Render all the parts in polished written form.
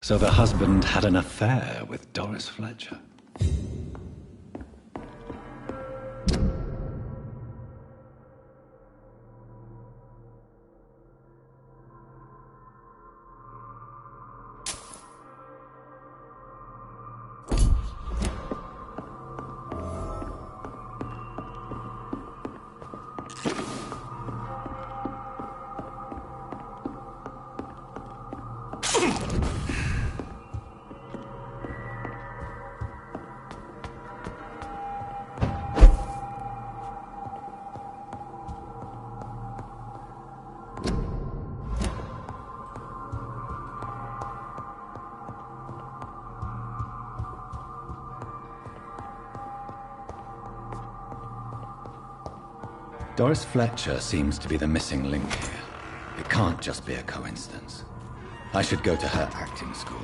So the husband had an affair with Doris Fletcher. Doris Fletcher seems to be the missing link here. It can't just be a coincidence. I should go to her acting school.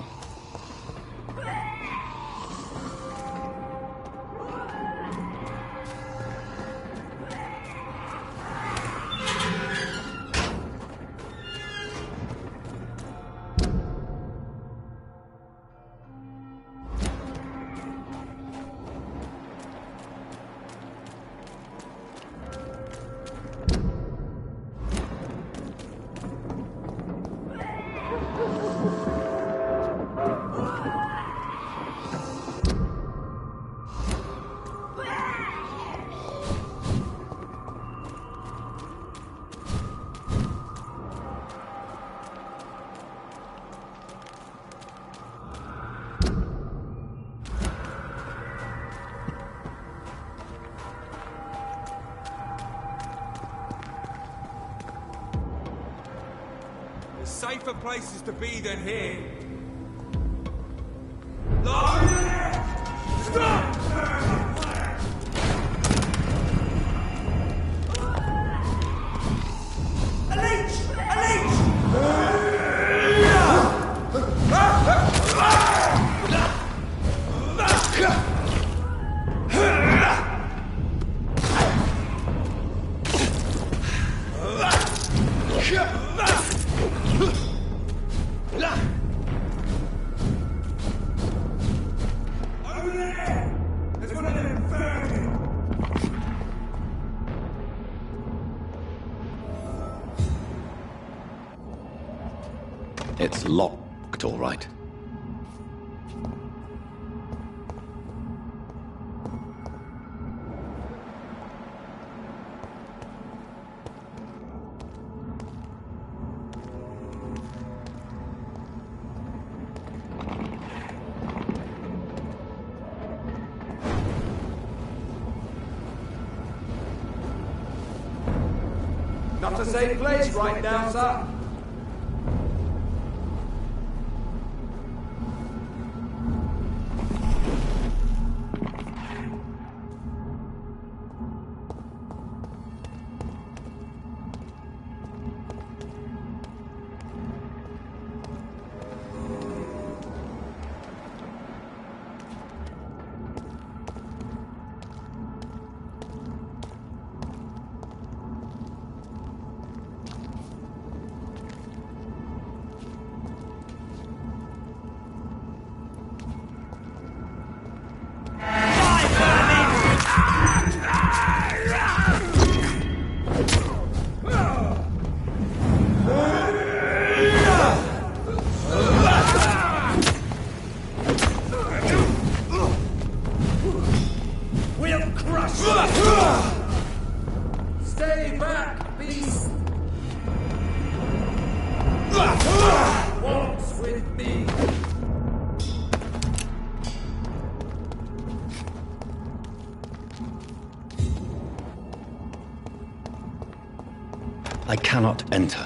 Safer places to be than here. Stop! A leech! A leech! It's locked, all right. Not a safe place right now, sir. Stay back, beast! Waltz with me! I cannot enter.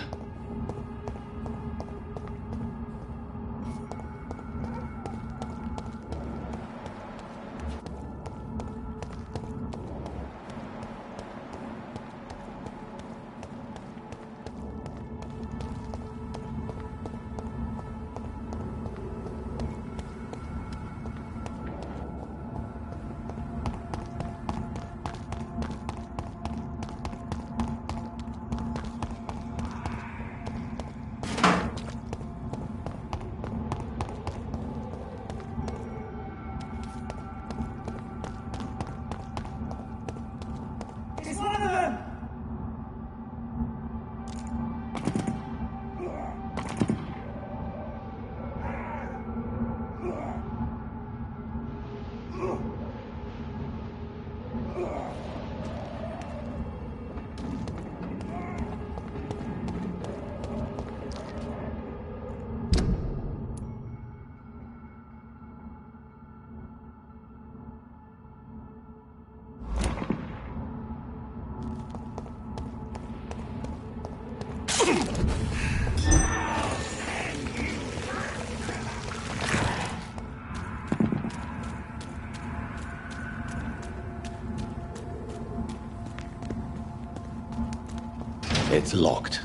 It's locked.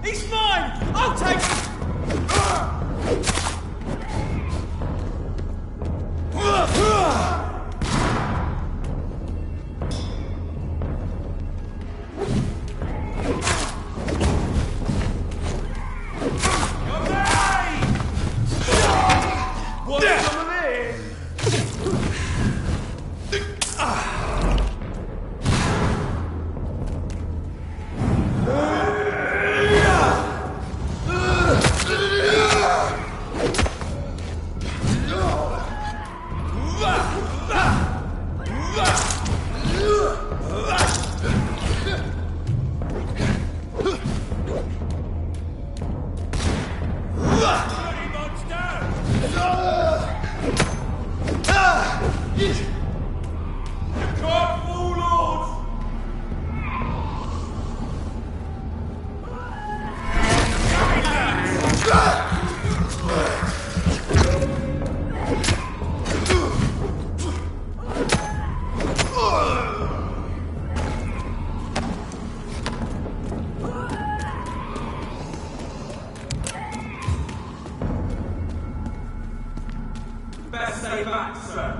He's mine! I'll take him! Better stay back, sir.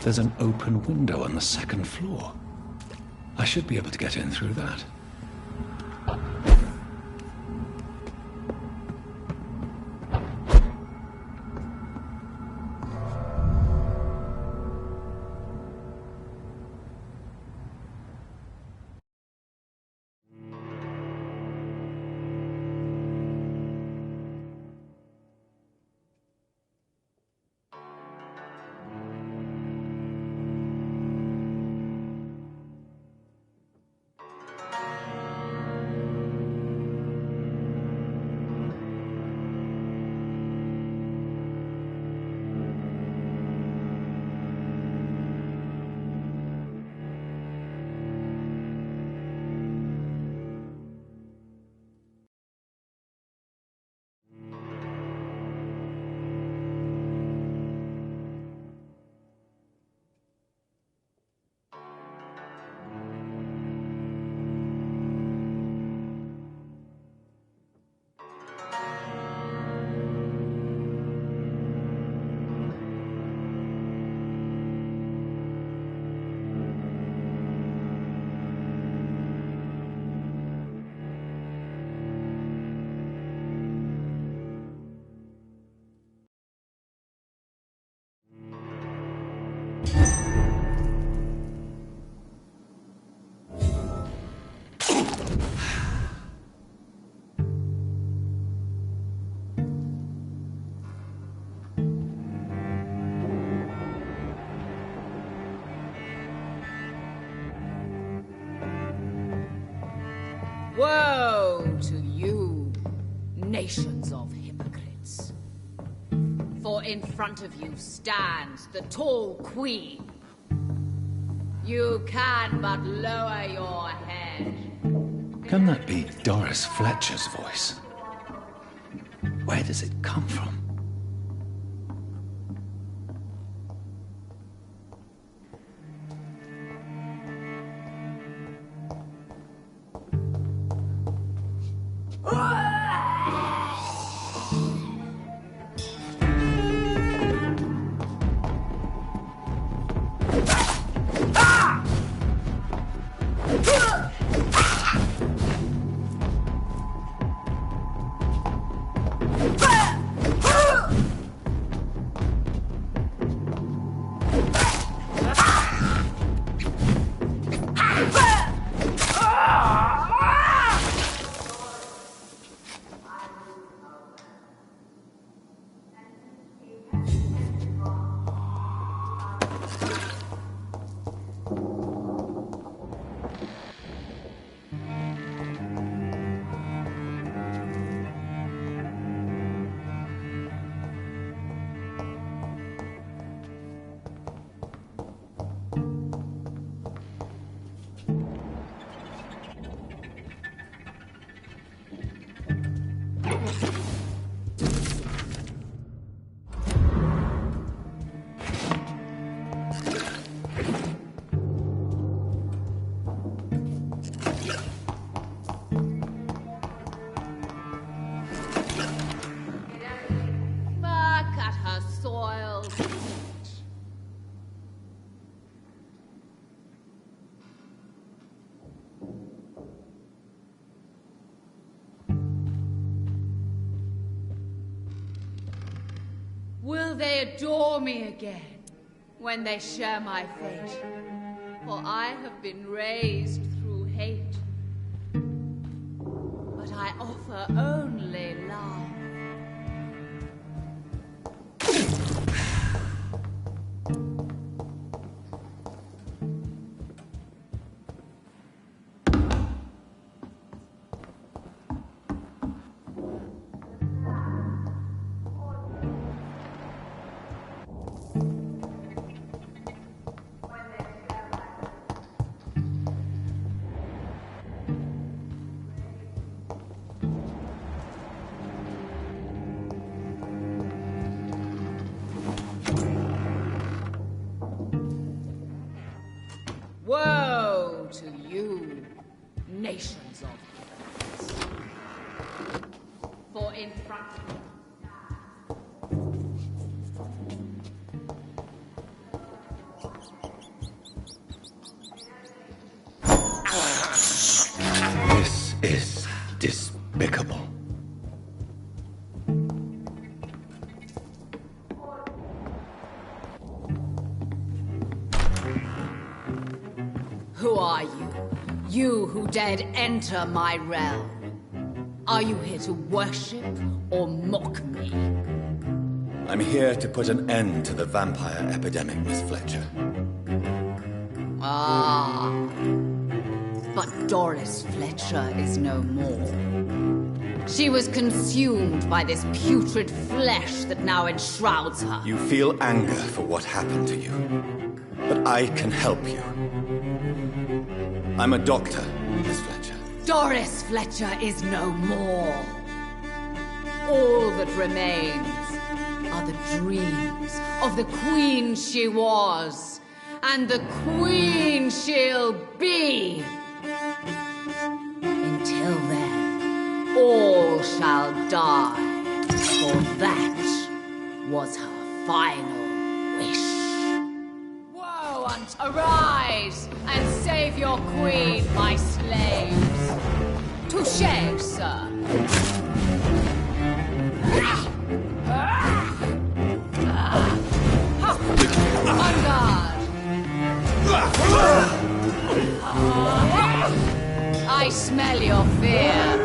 There's an open window on the second floor. I should be able to get in through that. Woe to you, nations of hypocrites. For in front of you stands the tall queen. You can but lower your head. Can that be Doris Fletcher's voice? Where does it come from? they adore me again when they share my fate. For I have been raised through hate. But I offer only love. Woe to you, nations of hypocrites. For in front of you, This is despicable. who are you? You who dared enter my realm. Are you here to worship or mock me? I'm here to put an end to the vampire epidemic, Miss Fletcher. Ah. But Doris Fletcher is no more. She was consumed by this putrid flesh that now enshrouds her. You feel anger for what happened to you, but I can help you. I'm a doctor, Miss Fletcher. Doris Fletcher is no more. All that remains are the dreams of the queen she was, and the queen she'll be. Until then, all shall die, for that was her final wish. Woe unto arise and save your queen, my slaves. Touché, sir. On guard. I smell your fear.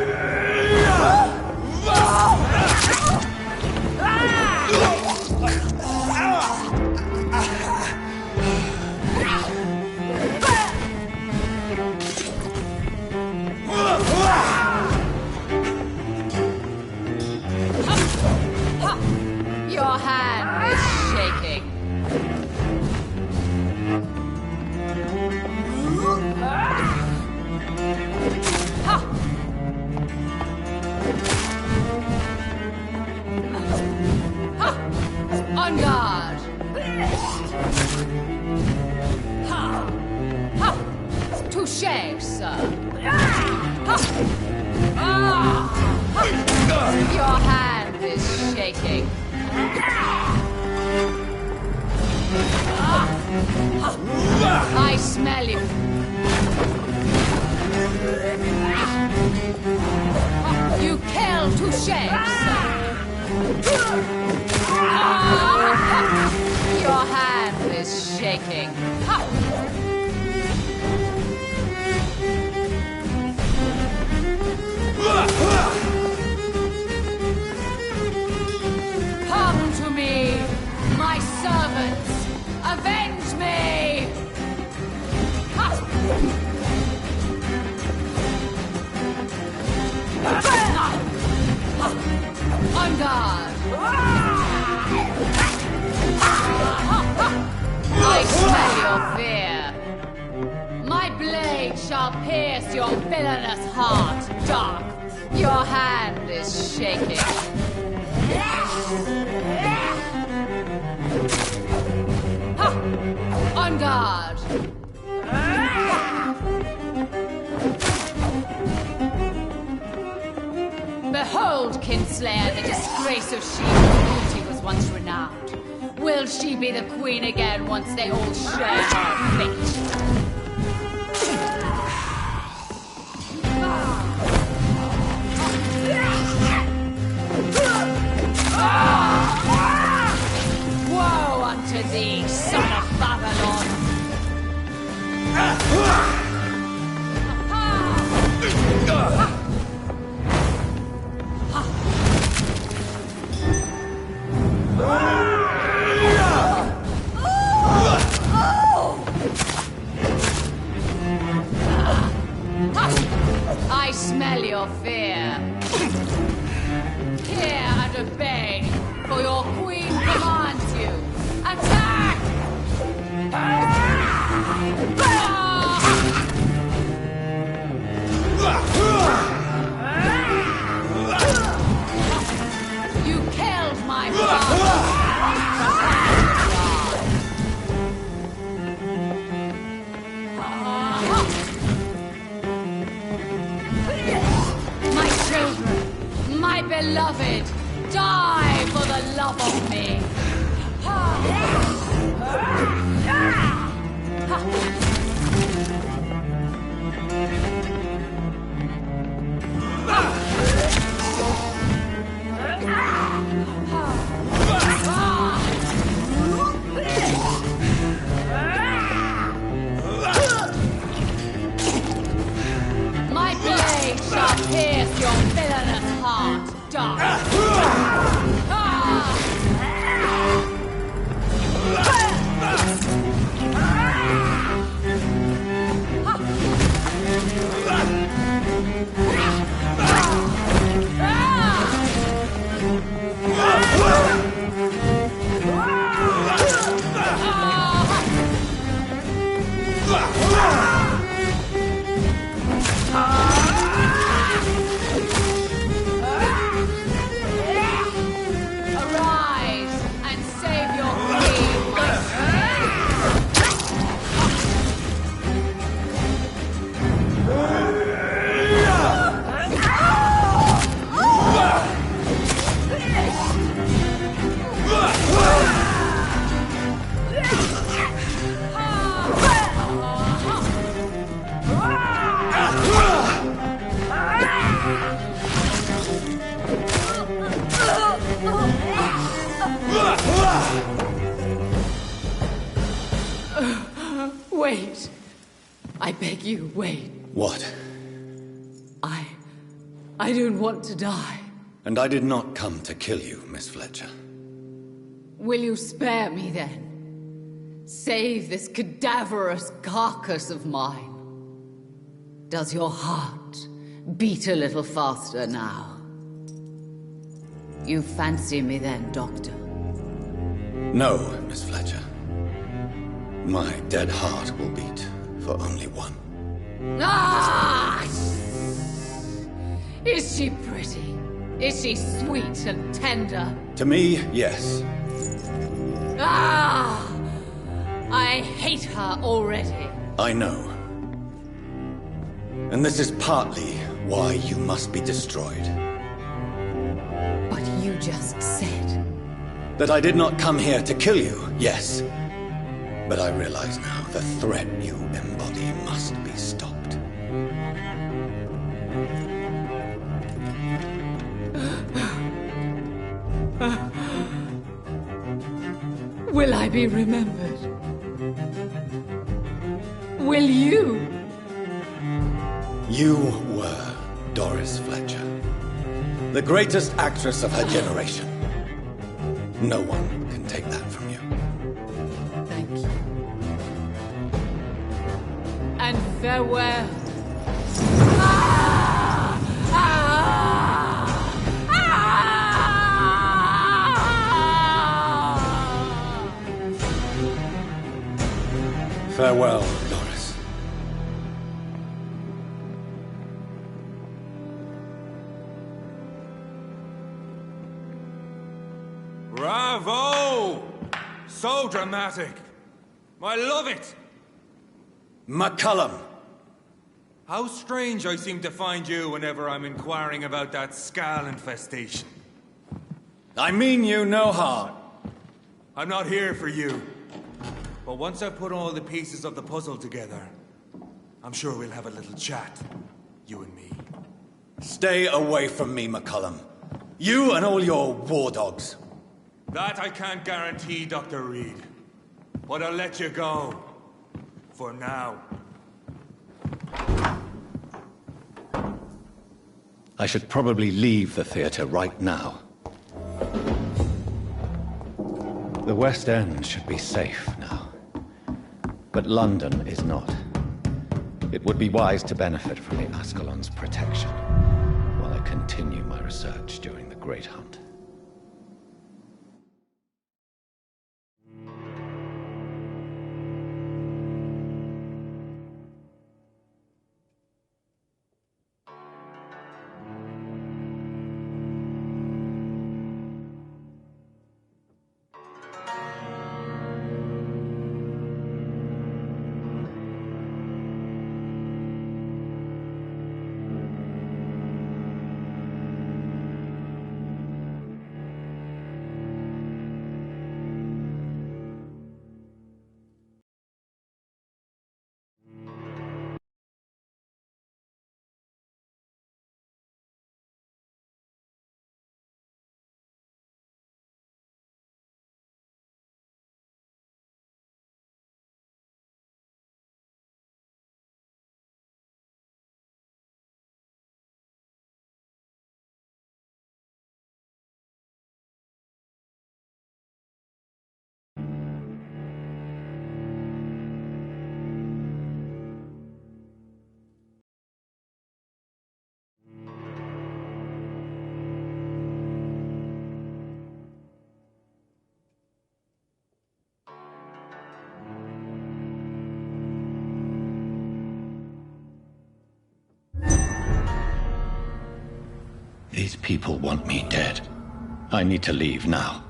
Your hand is shaking. On guard. Touché, sir. Your hand is shaking. I smell you. You kill Touché, sir. Your hand is shaking. Come to me, my servants. Avenge me! On guard! I smell your fear. My blade shall pierce your villainous heart, Dark. Your hand is shaking. On guard! Behold, Kinslayer, the disgrace of she whose beauty was once renowned. Will she be the queen again once they all share her fate? Die for the love of me! My blade shall pierce your villainous heart, dark. Arise and save your queen, my Wait. I beg you, wait. What? I don't want to die. And I did not come to kill you, Miss Fletcher. Will you spare me then? Save this cadaverous carcass of mine. Does your heart beat a little faster now? You fancy me then, Doctor? No, Miss Fletcher. My dead heart will beat for only one. Ah! Is she pretty? Is she sweet and tender? To me, yes. Ah! I hate her already. I know. And this is partly why you must be destroyed. But you just said... That I did not come here to kill you, yes. But I realize now the threat you embody must be stopped. Will I be remembered? Will you? You were Doris Fletcher. The greatest actress of her generation. No one can take that from you. Thank you. And farewell. Ah! Ah! Ah! Farewell, Doris. Bravo! So dramatic. I love it. McCullum! How strange I seem to find you whenever I'm inquiring about that Skal infestation. I mean you no harm. I'm not here for you. But once I've put all the pieces of the puzzle together, I'm sure we'll have a little chat. You and me. Stay away from me, McCullum. You and all your war dogs. That I can't guarantee, Dr. Reed. But I'll let you go. For now. I should probably leave the theater right now. The West End should be safe now. But London is not. It would be wise to benefit from the Ascalon's protection while I continue my research during the Great Hunt. These people want me dead. I need to leave now.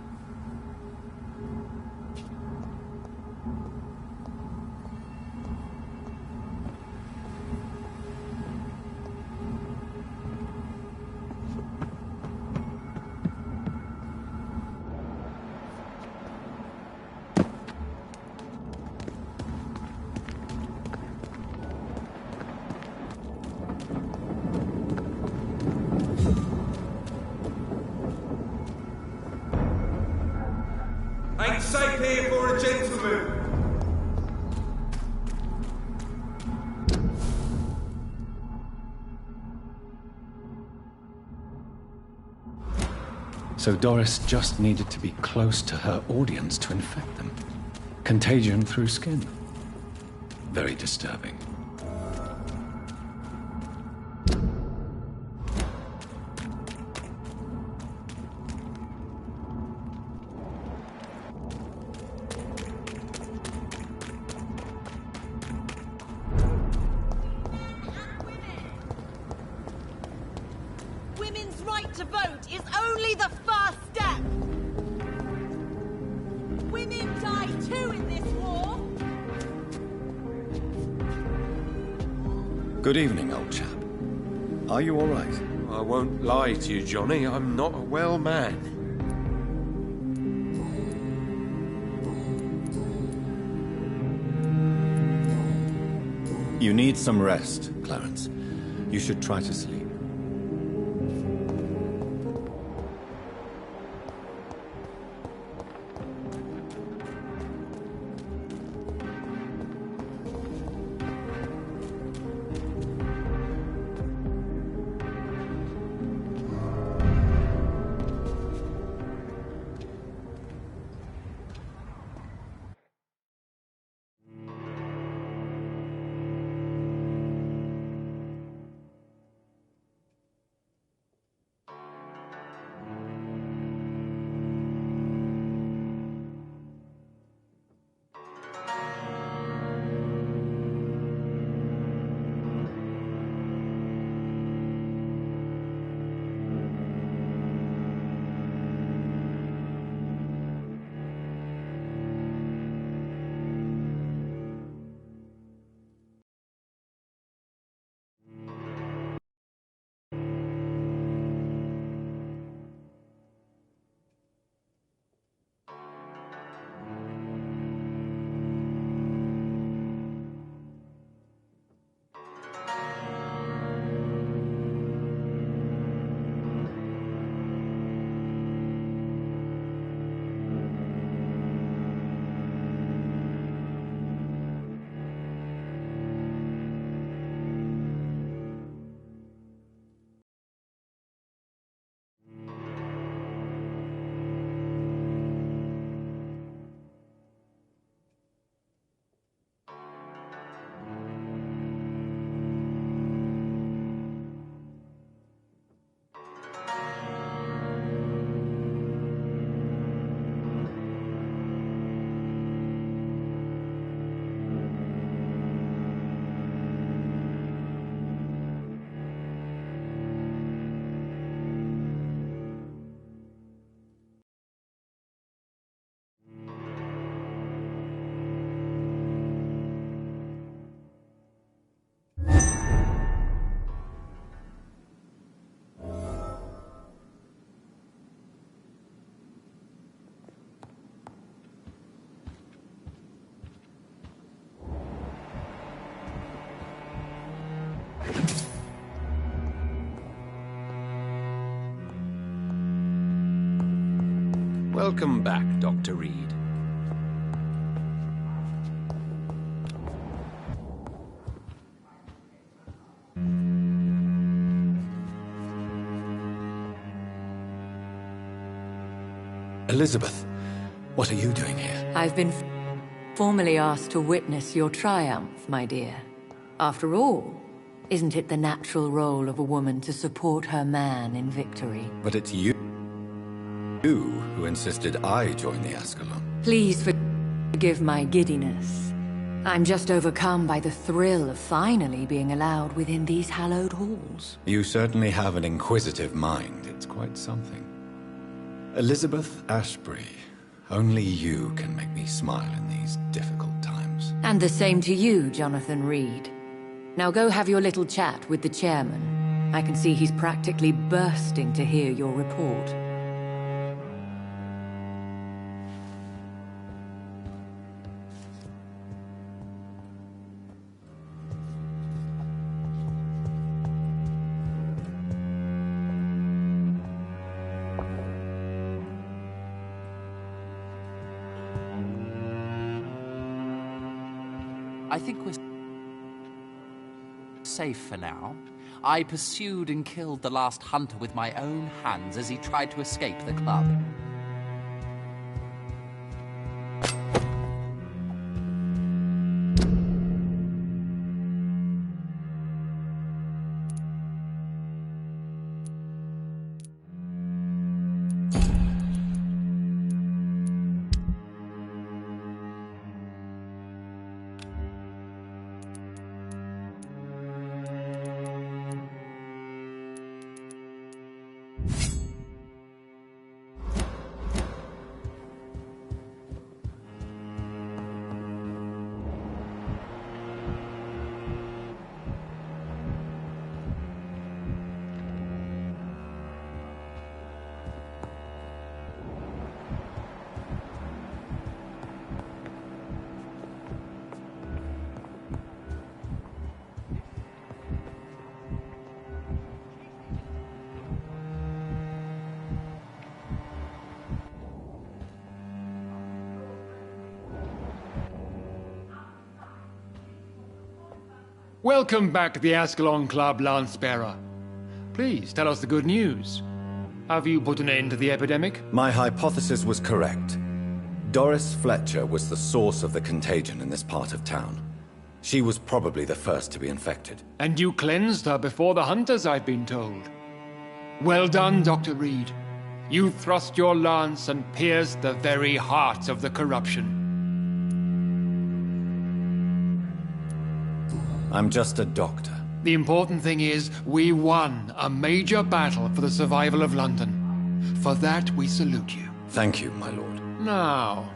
Ain't safe here for a gentleman. So Doris just needed to be close to her audience to infect them. Contagion through skin. Very disturbing. Women's right to vote is only the first step. Women die too in this war. Good evening, old chap. Are you all right? I won't lie to you, Johnny. I'm not a well man. You need some rest, Clarence. You should try to sleep. Welcome back, Dr. Reed. Elizabeth, what are you doing here? I've been formally asked to witness your triumph, my dear. After all, isn't it the natural role of a woman to support her man in victory? But it's you who insisted I join the Ascalon. Please forgive my giddiness. I'm just overcome by the thrill of finally being allowed within these hallowed halls. You certainly have an inquisitive mind. It's quite something. Elizabeth Ashbury, only you can make me smile in these difficult times. And the same to you, Jonathan Reed. Now go have your little chat with the chairman. I can see he's practically bursting to hear your report. I think we're safe for now. I pursued and killed the last hunter with my own hands as he tried to escape the club. Welcome back to the Ascalon Club, Lancebearer. Please tell us the good news. Have you put an end to the epidemic? My hypothesis was correct. Doris Fletcher was the source of the contagion in this part of town. She was probably the first to be infected. And you cleansed her before the hunters, I've been told. Well done, Dr. Reed. You thrust your lance and pierced the very heart of the corruption. I'm just a doctor. The important thing is, we won a major battle for the survival of London. For that, we salute you. Thank you, my lord. Now,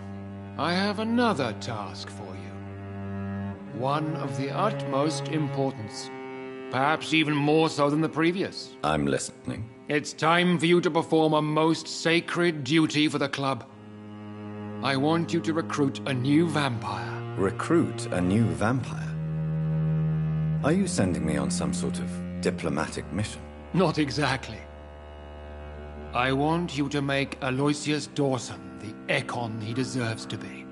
I have another task for you. One of the utmost importance. Perhaps even more so than the previous. I'm listening. It's time for you to perform a most sacred duty for the club. I want you to recruit a new vampire. Recruit a new vampire? Are you sending me on some sort of diplomatic mission? Not exactly. I want you to make Aloysius Dawson the Ekon he deserves to be.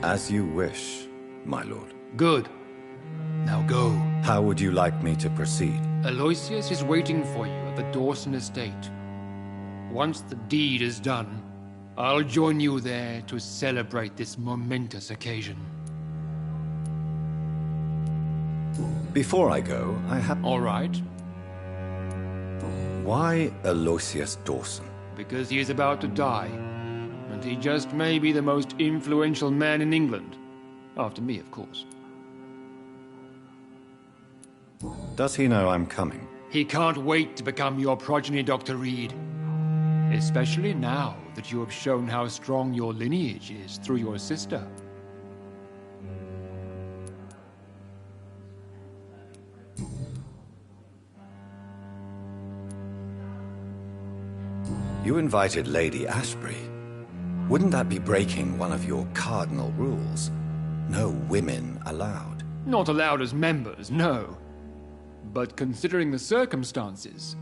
As you wish, my lord. Good. Now go. How would you like me to proceed? Aloysius is waiting for you at the Dawson estate. Once the deed is done, I'll join you there to celebrate this momentous occasion. Before I go, I have... All right. Why Aloysius Dawson? Because he is about to die. And he just may be the most influential man in England. After me, of course. Does he know I'm coming? He can't wait to become your progeny, Dr. Reed. Especially now that you have shown how strong your lineage is through your sister. You invited Lady Ashbury. Wouldn't that be breaking one of your cardinal rules? No women allowed. Not allowed as members, no. But considering the circumstances,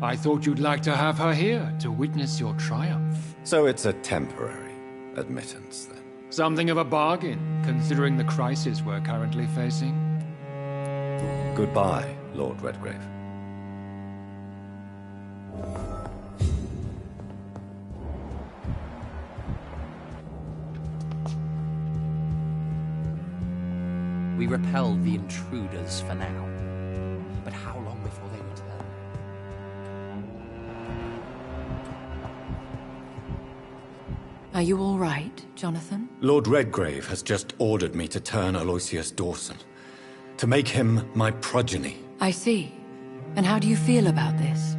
I thought you'd like to have her here to witness your triumph. So it's a temporary admittance, then? Something of a bargain, considering the crisis we're currently facing. Goodbye, Lord Redgrave. We repelled the intruders for now. But how long before they return? Are you all right, Jonathan? Lord Redgrave has just ordered me to turn Aloysius Dawson. To make him my progeny. I see. And how do you feel about this?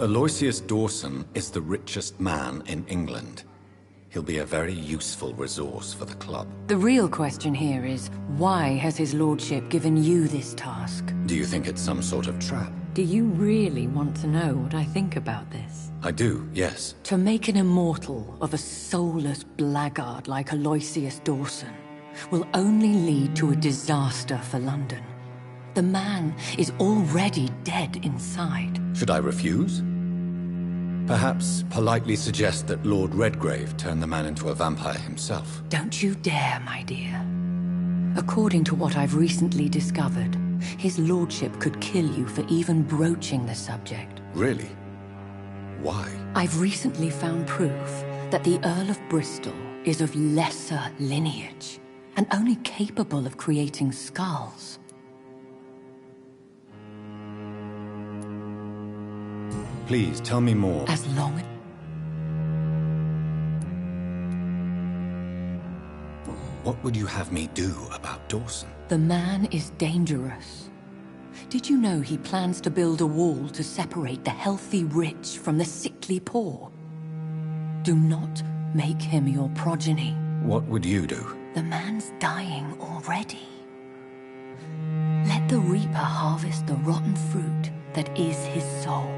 Aloysius Dawson is the richest man in England. He'll be a very useful resource for the club. The real question here is, why has his lordship given you this task? Do you think it's some sort of trap? Do you really want to know what I think about this? I do, yes. To make an immortal of a soulless blackguard like Aloysius Dawson will only lead to a disaster for London. The man is already dead inside. Should I refuse? Perhaps politely suggest that Lord Redgrave turn the man into a vampire himself. Don't you dare, my dear. According to what I've recently discovered, his lordship could kill you for even broaching the subject. Really? Why? I've recently found proof that the Earl of Bristol is of lesser lineage and only capable of creating skulls. Please, tell me more. As long as... What would you have me do about Dawson? The man is dangerous. Did you know he plans to build a wall to separate the healthy rich from the sickly poor? Do not make him your progeny. What would you do? The man's dying already. Let the reaper harvest the rotten fruit that is his soul.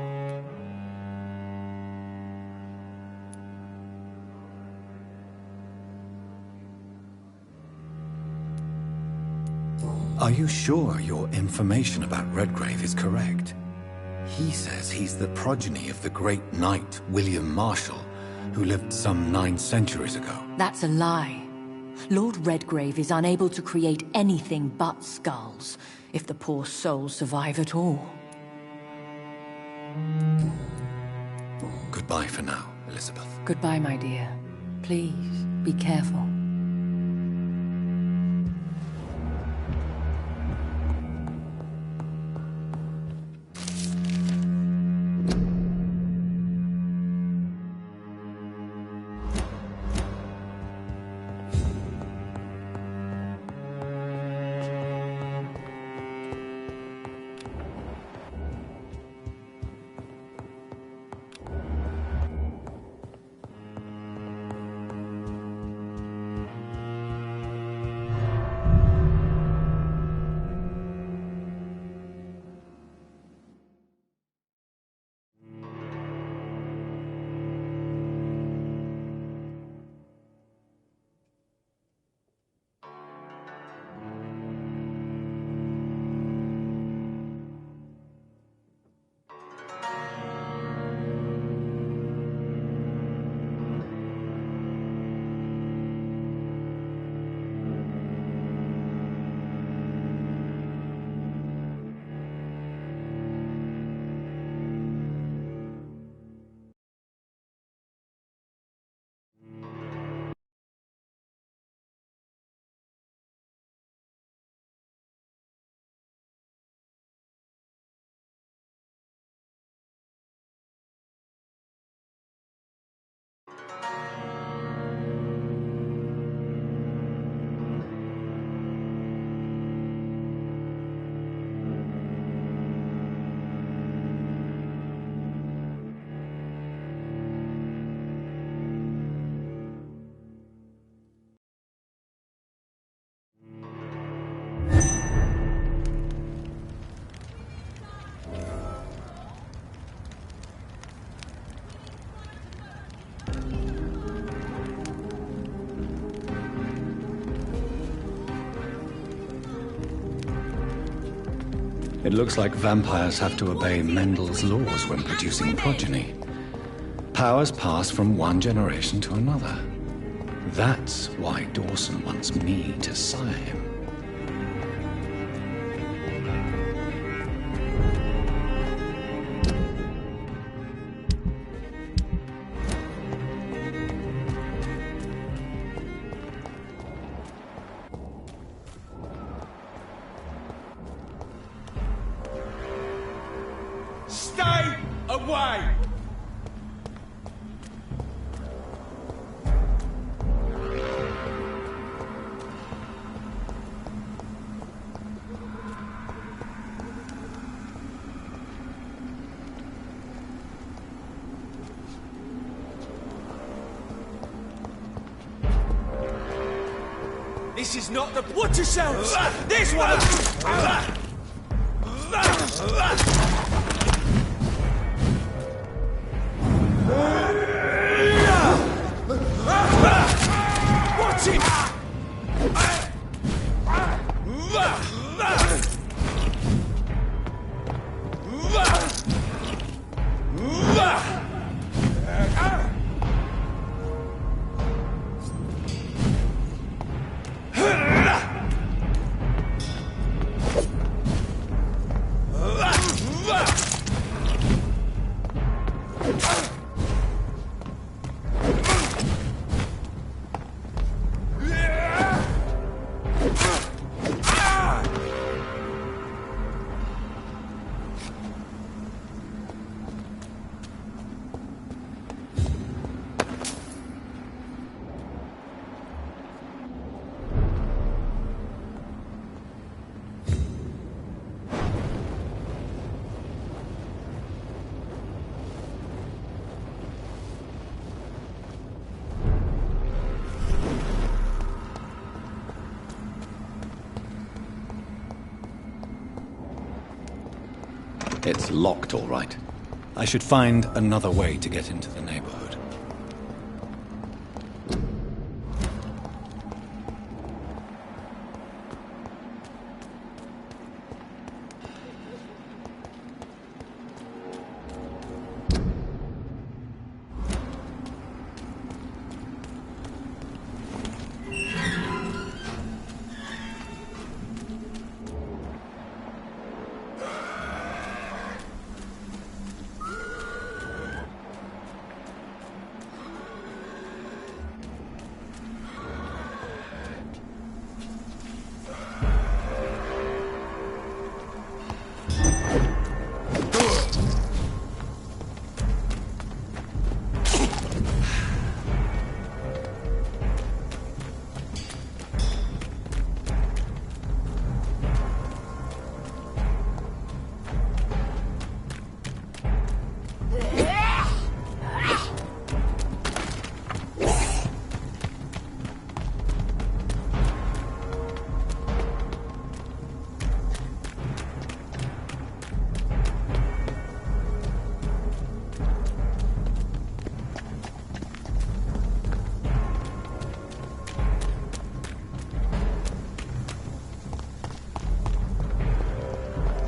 Are you sure your information about Redgrave is correct? He says he's the progeny of the great knight William Marshall, who lived some 9 centuries ago. That's a lie. Lord Redgrave is unable to create anything but skulls, if the poor soul survive at all. Goodbye for now, Elizabeth. Goodbye, my dear. Please, be careful. It looks like vampires have to obey Mendel's laws when producing progeny. Powers pass from one generation to another. That's why Dawson wants me to sire him. Stay wrong way! This is not the... Watch yourselves! This one! Watch it! It's locked, all right. I should find another way to get into the neighborhood.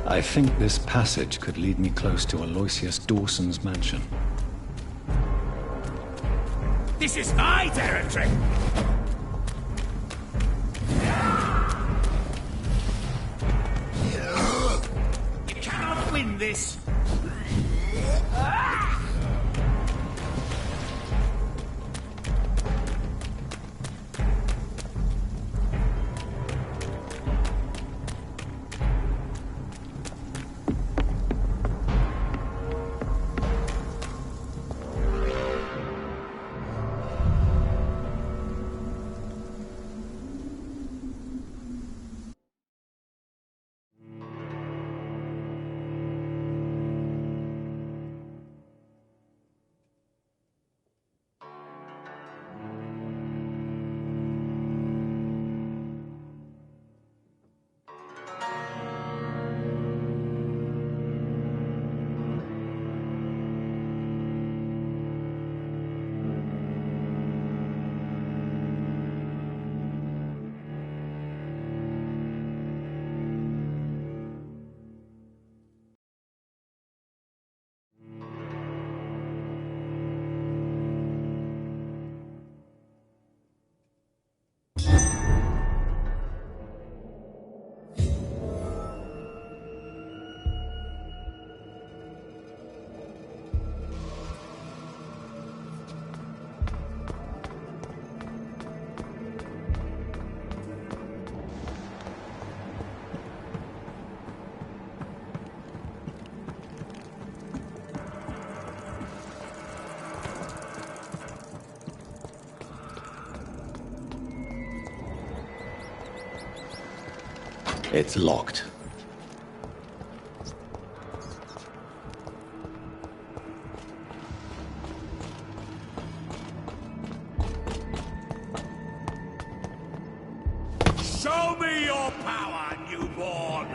I think this passage could lead me close to Aloysius Dawson's mansion. This is my territory! You cannot win this! It's locked. Show me your power, newborn!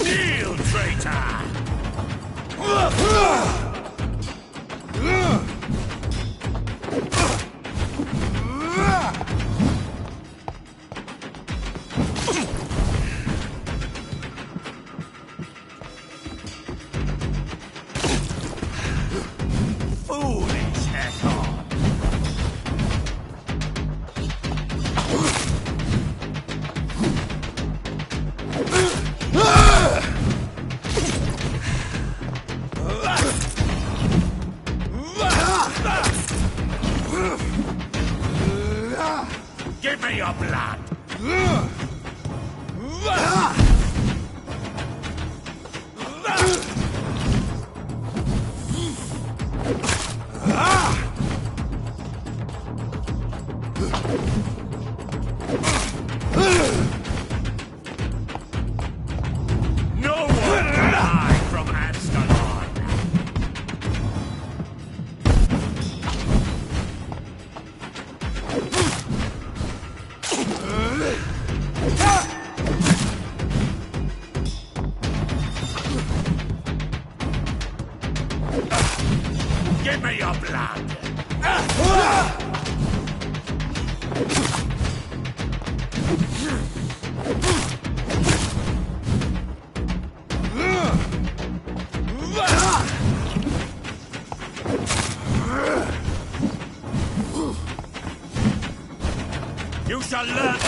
Kneel, traitor! Foolish Hector! Give me your blood! No one can hide from Ascalon! Give me your blood! You shall learn!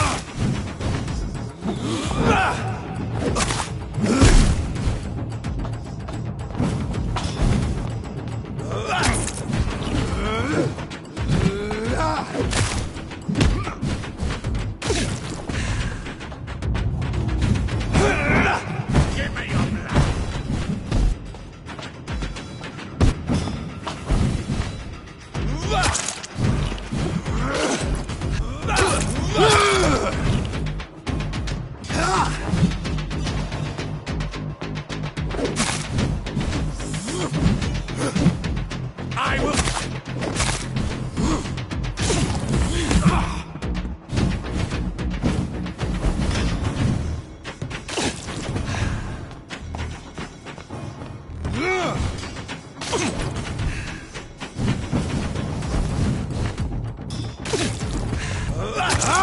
Give me your blood! I will...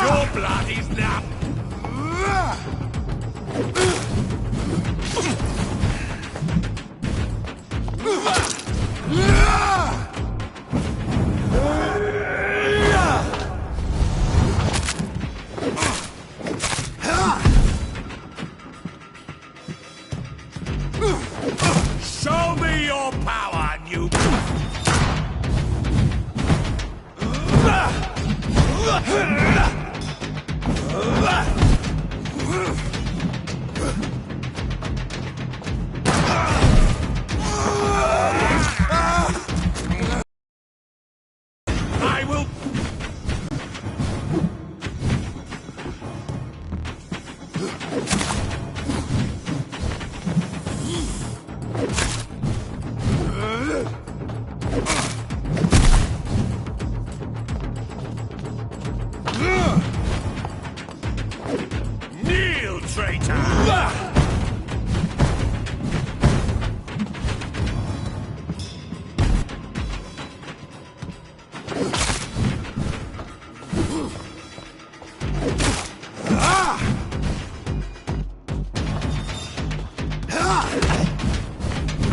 Your blood is now... Show me your power, new... I will... Kneel, traitor!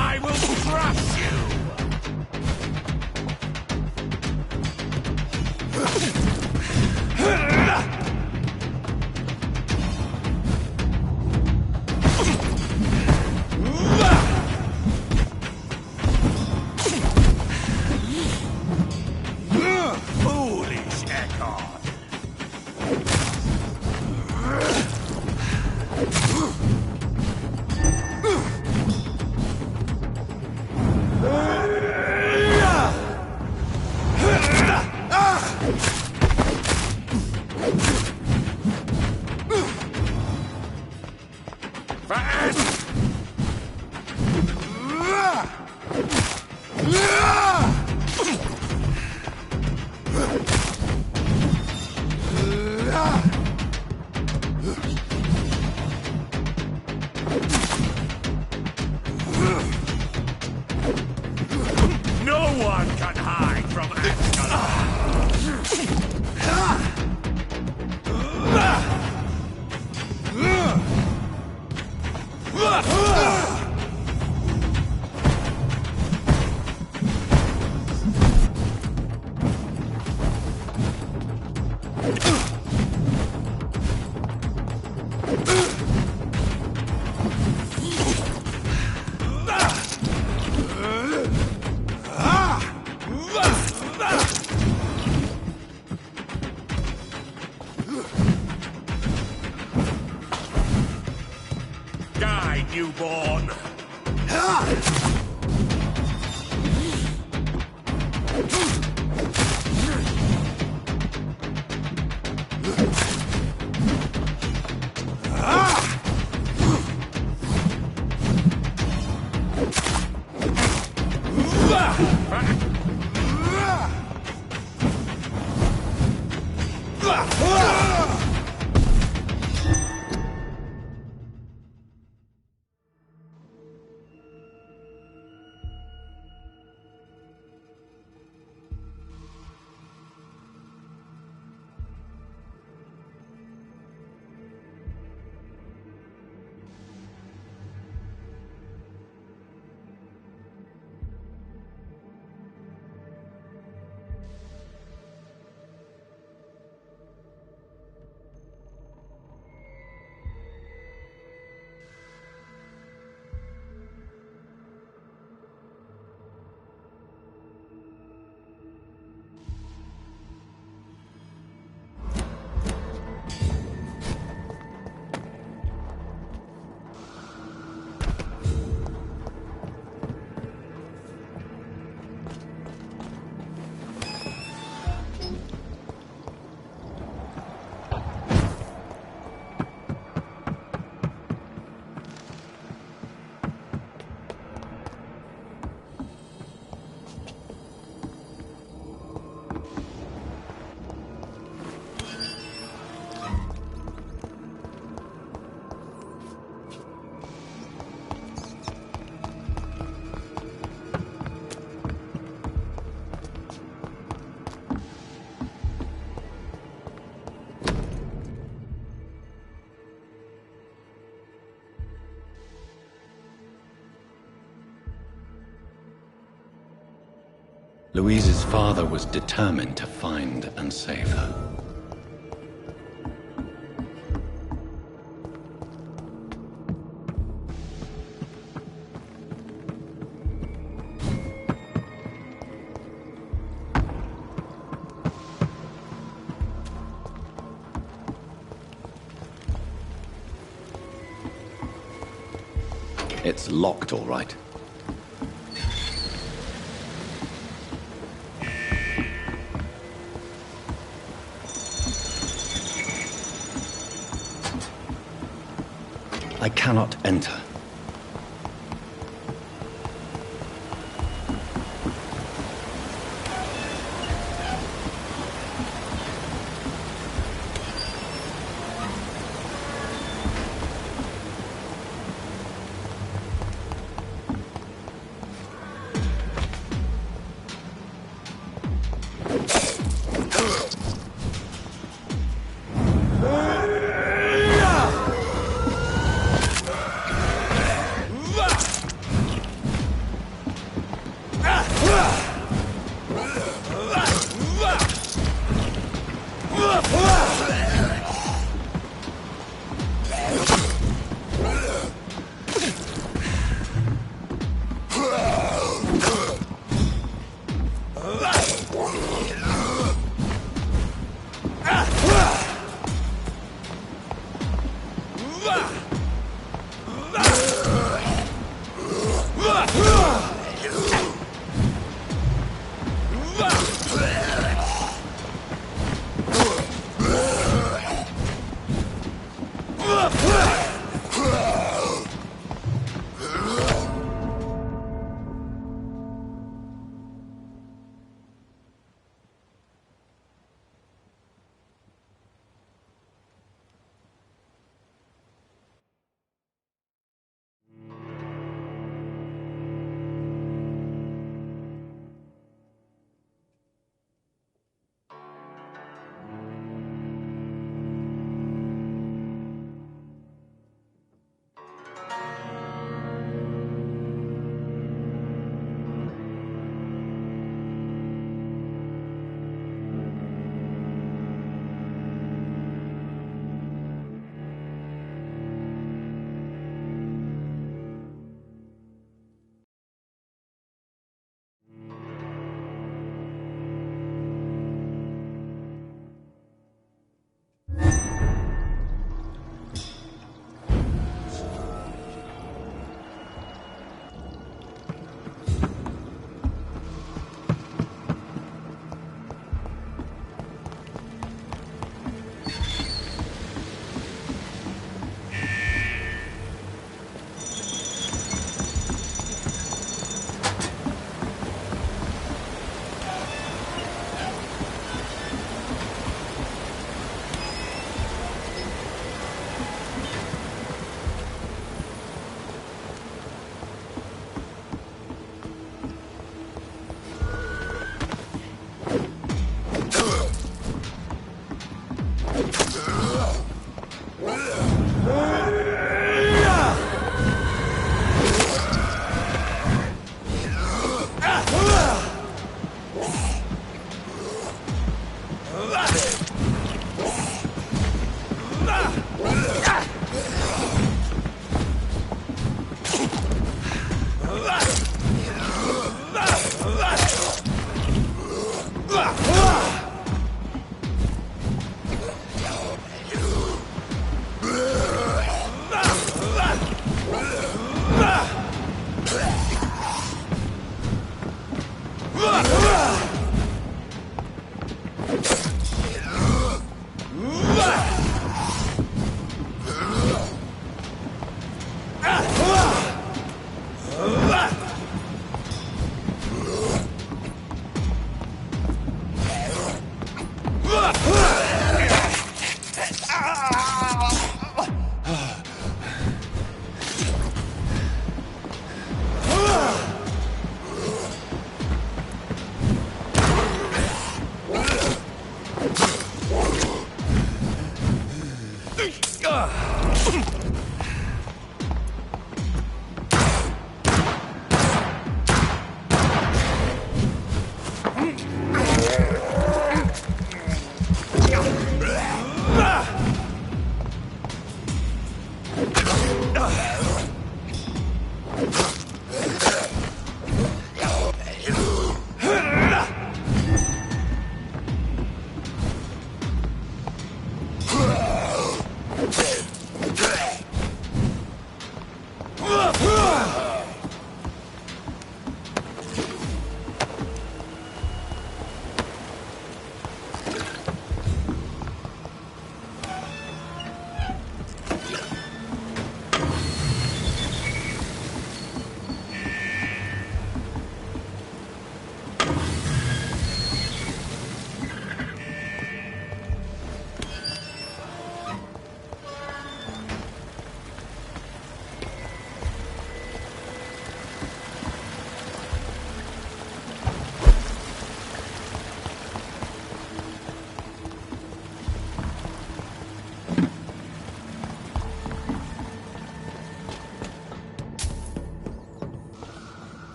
I will... No one can hide from Die, newborn! Louise's father was determined to find and save her. It's locked, all right. I cannot enter.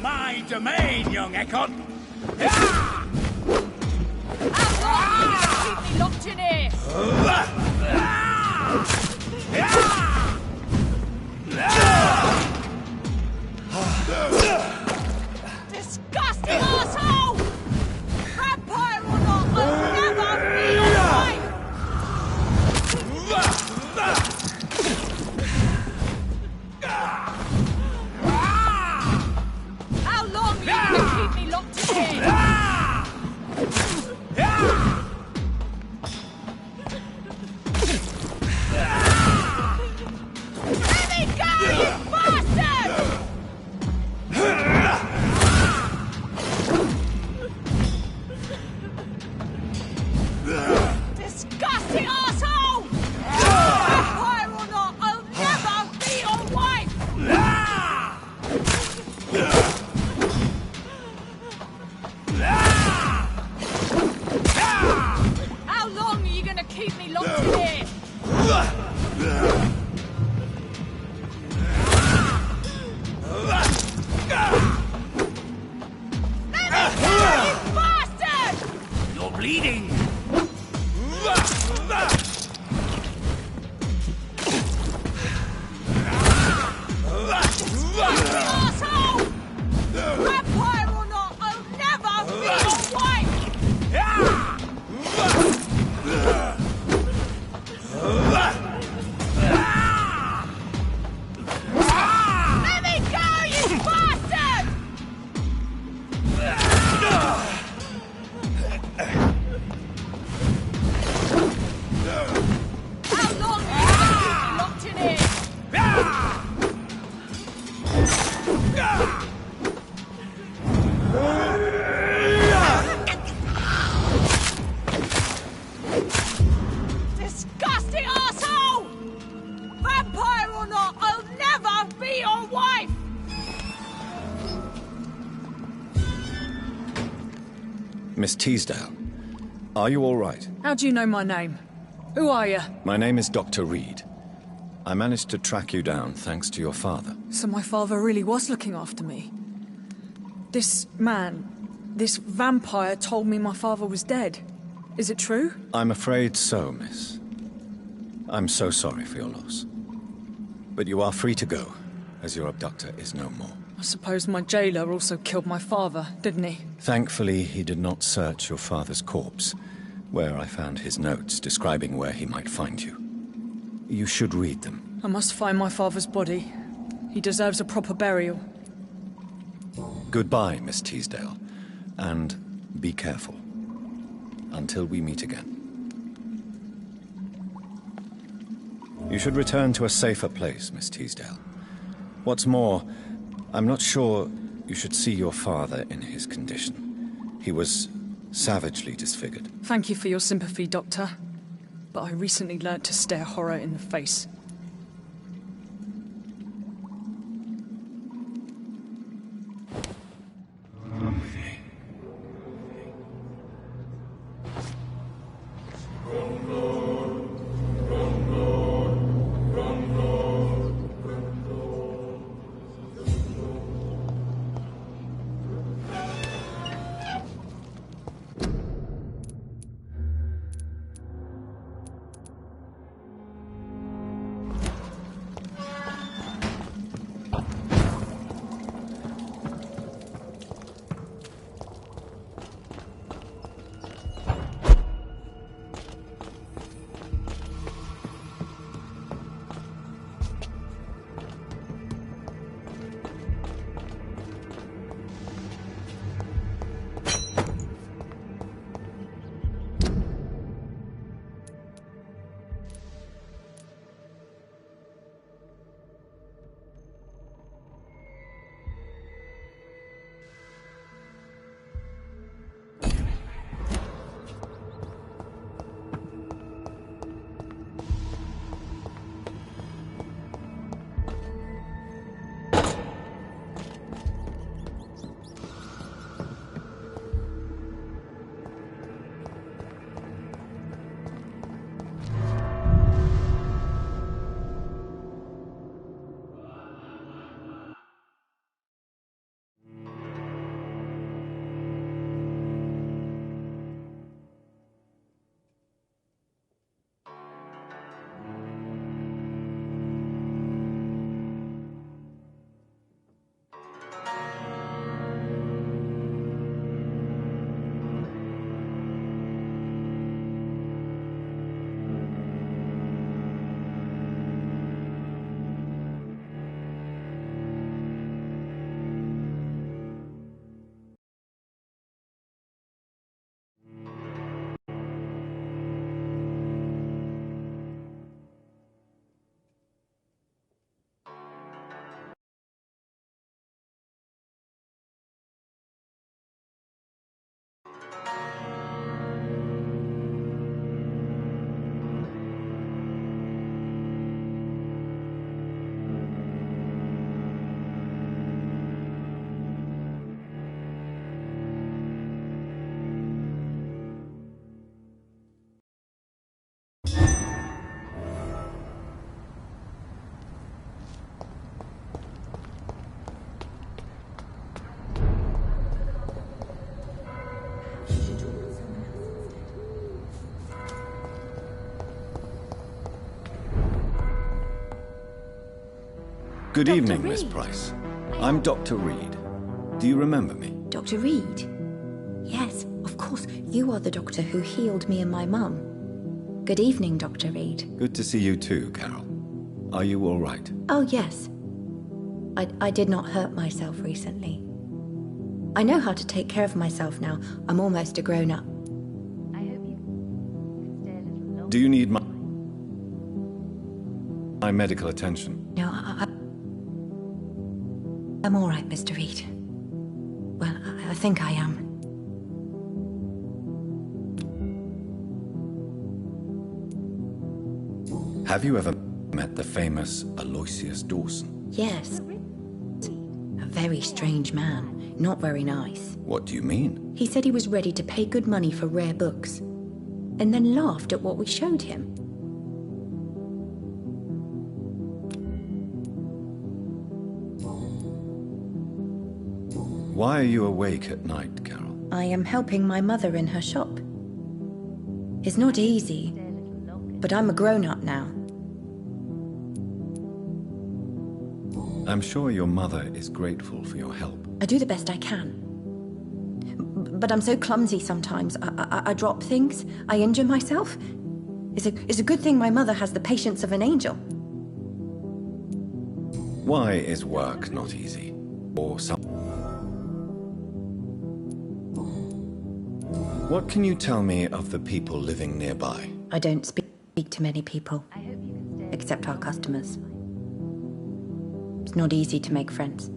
my domain, young Ekon! Keep me locked in here! Disgusting arsehole! Vampire or not, I'll never be your wife! How long are you going to keep me locked in here? Let me go, you bastard! Disgusting arsehole! Vampire or not, I'll never be your wife! How long are you going to keep me locked in here? Let me go, you bastard! You're bleeding! Arsehole! Vampire or not, I'll never be your wife! Let me go, you bastard! How long are you going to keep me locked in here? Disgusting arsehole! Vampire or not, I'll never be your wife! Miss Teasdale, are you all right? How do you know my name? Who are you? My name is Dr. Reed. I managed to track you down thanks to your father. So my father really was looking after me. This man, this vampire told me my father was dead. Is it true? I'm afraid so, miss. I'm so sorry for your loss. But you are free to go, as your abductor is no more. I suppose my jailer also killed my father, didn't he? Thankfully, he did not search your father's corpse, where I found his notes describing where he might find you. You should read them. I must find my father's body. He deserves a proper burial. Goodbye, Miss Teasdale, and be careful. Until we meet again. You should return to a safer place, Miss Teasdale. What's more, I'm not sure you should see your father in his condition. He was savagely disfigured. Thank you for your sympathy, Doctor. But I recently learnt to stare horror in the face. Good Dr. evening, Reed. Miss Price. I'm Dr. Reed. Do you remember me? Dr. Reed? Yes, of course. You are the doctor who healed me and my mum. Good evening, Dr. Reed. Good to see you too, Carol. Are you all right? Oh, yes. I did not hurt myself recently. I know how to take care of myself now. I'm almost a grown-up. Do you need my medical attention? No, I'm all right, Mr. Reed. Well, I think I am. Have you ever met the famous Aloysius Dawson? Yes. A very strange man. Not very nice. What do you mean? He said he was ready to pay good money for rare books, and then laughed at what we showed him. Why are you awake at night, Carol? I am helping my mother in her shop. It's not easy, but I'm a grown-up now. I'm sure your mother is grateful for your help. I do the best I can. But I'm so clumsy sometimes. I drop things. I injure myself. It's a good thing my mother has the patience of an angel. Why is work not easy? Or some... What can you tell me of the people living nearby? I don't speak to many people, except our customers. It's not easy to make friends.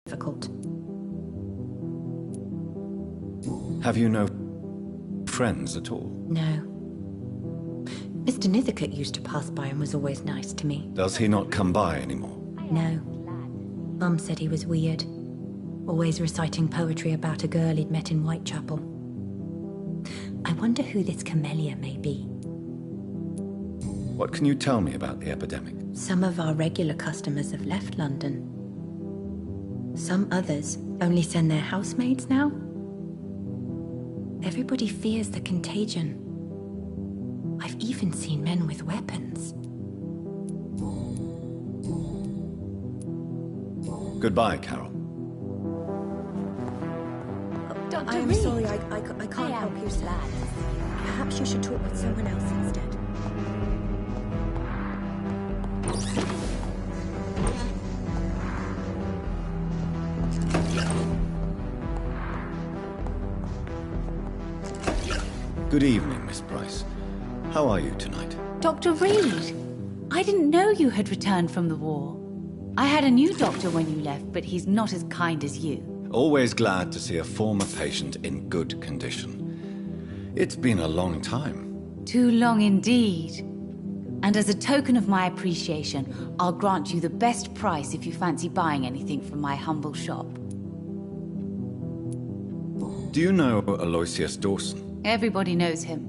Difficult. Have you no friends at all? No. Mr. Nithercote used to pass by and was always nice to me. Does he not come by anymore? No. Mum said he was weird. Always reciting poetry about a girl he'd met in Whitechapel. I wonder who this Camellia may be. What can you tell me about the epidemic? Some of our regular customers have left London. Some others only send their housemaids now. Everybody fears the contagion. I've even seen men with weapons. Goodbye, Carol. Dr. I'm Reed. Sorry, I can't help you, sir. Perhaps you should talk with someone else instead. Good evening, Miss Price. How are you tonight? Dr. Reed, I didn't know you had returned from the war. I had a new doctor when you left, but he's not as kind as you. Always glad to see a former patient in good condition. It's been a long time. Too long indeed. And as a token of my appreciation, I'll grant you the best price if you fancy buying anything from my humble shop. Do you know Aloysius Dawson? Everybody knows him.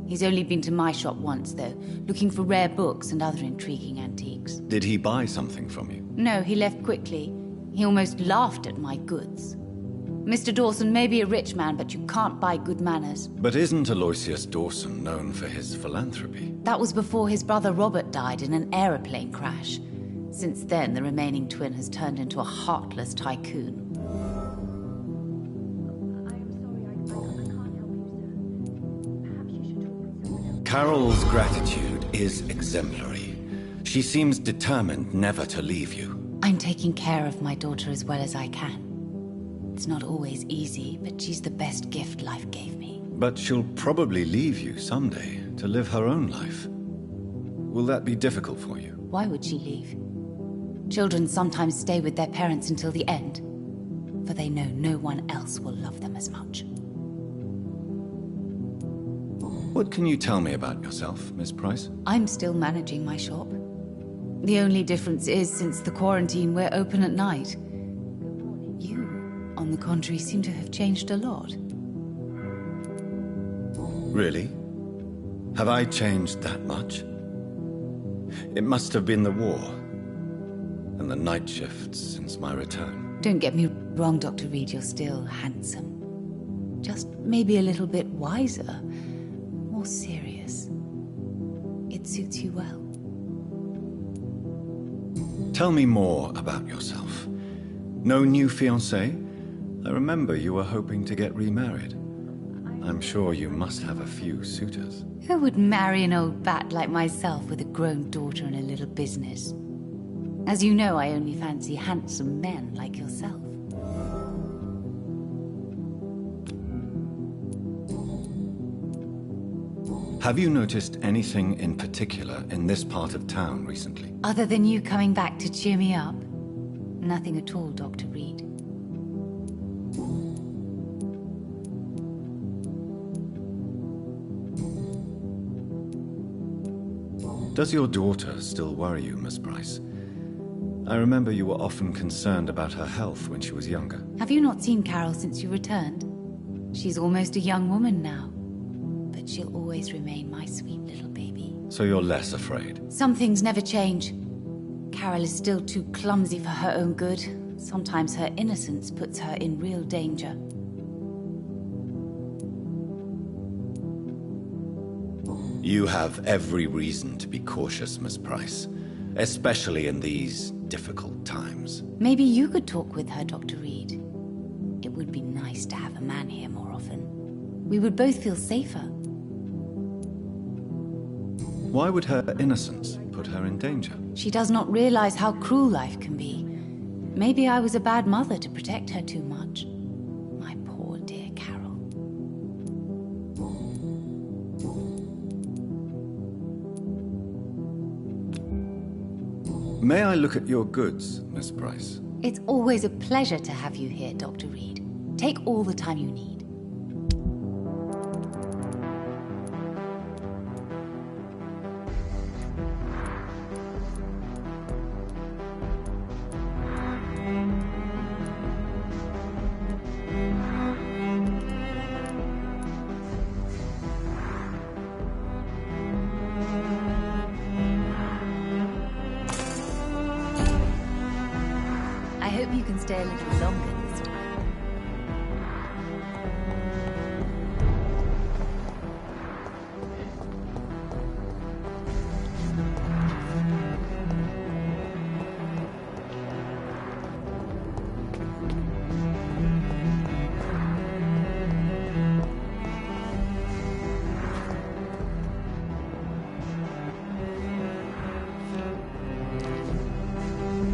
He's only been to my shop once, though, looking for rare books and other intriguing antiques. Did he buy something from you? No, he left quickly. He almost laughed at my goods. Mr. Dawson may be a rich man, but you can't buy good manners. But isn't Aloysius Dawson known for his philanthropy? That was before his brother Robert died in an aeroplane crash. Since then, the remaining twin has turned into a heartless tycoon. Carol's gratitude is exemplary. She seems determined never to leave you. I'm taking care of my daughter as well as I can. It's not always easy, but she's the best gift life gave me. But she'll probably leave you someday to live her own life. Will that be difficult for you? Why would she leave? Children sometimes stay with their parents until the end, for they know no one else will love them as much. What can you tell me about yourself, Miss Price? I'm still managing my shop. The only difference is, since the quarantine, we're open at night. You, on the contrary, seem to have changed a lot. Really? Have I changed that much? It must have been the war, and the night shifts since my return. Don't get me wrong, Dr. Reed, you're still handsome. Just maybe a little bit wiser, more serious. It suits you well. Tell me more about yourself. No new fiancé? I remember you were hoping to get remarried. I'm sure you must have a few suitors. Who would marry an old bat like myself with a grown daughter and a little business? As you know, I only fancy handsome men like yourself. Have you noticed anything in particular in this part of town recently? Other than you coming back to cheer me up? Nothing at all, Dr. Reed. Does your daughter still worry you, Miss Price? I remember you were often concerned about her health when she was younger. Have you not seen Carol since you returned? She's almost a young woman now. But she'll always remain my sweet little baby. So you're less afraid? Some things never change. Carol is still too clumsy for her own good. Sometimes her innocence puts her in real danger. You have every reason to be cautious, Miss Price. Especially in these difficult times. Maybe you could talk with her, Dr. Reed. It would be nice to have a man here more often. We would both feel safer. Why would her innocence put her in danger? She does not realize how cruel life can be. Maybe I was a bad mother to protect her too much. My poor dear Carol. May I look at your goods, Miss Price? It's always a pleasure to have you here, Dr. Reed. Take all the time you need. I hope you can stay a little longer this time.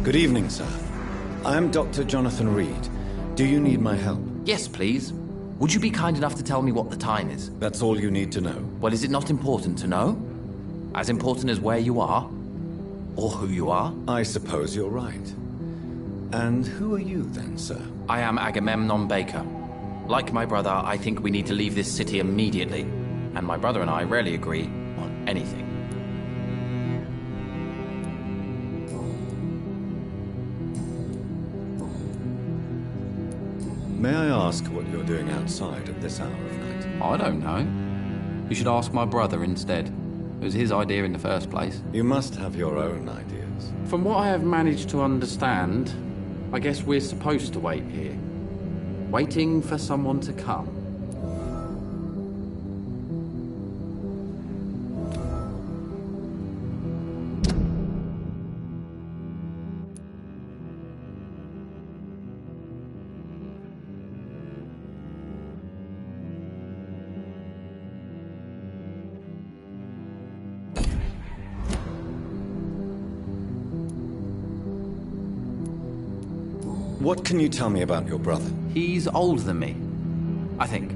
Good evening, sir. I'm Dr. Jonathan Reed. Do you need my help? Yes, please. Would you be kind enough to tell me what the time is? That's all you need to know. Well, is it not important to know? As important as where you are? Or who you are? I suppose you're right. And who are you then, sir? I am Agamemnon Baker. Like my brother, I think we need to leave this city immediately. And my brother and I rarely agree on anything. May I ask what you're doing outside at this hour of night? I don't know. You should ask my brother instead. It was his idea in the first place. You must have your own ideas. From what I have managed to understand, I guess we're supposed to wait here. Waiting for someone to come. What can you tell me about your brother? He's older than me, I think.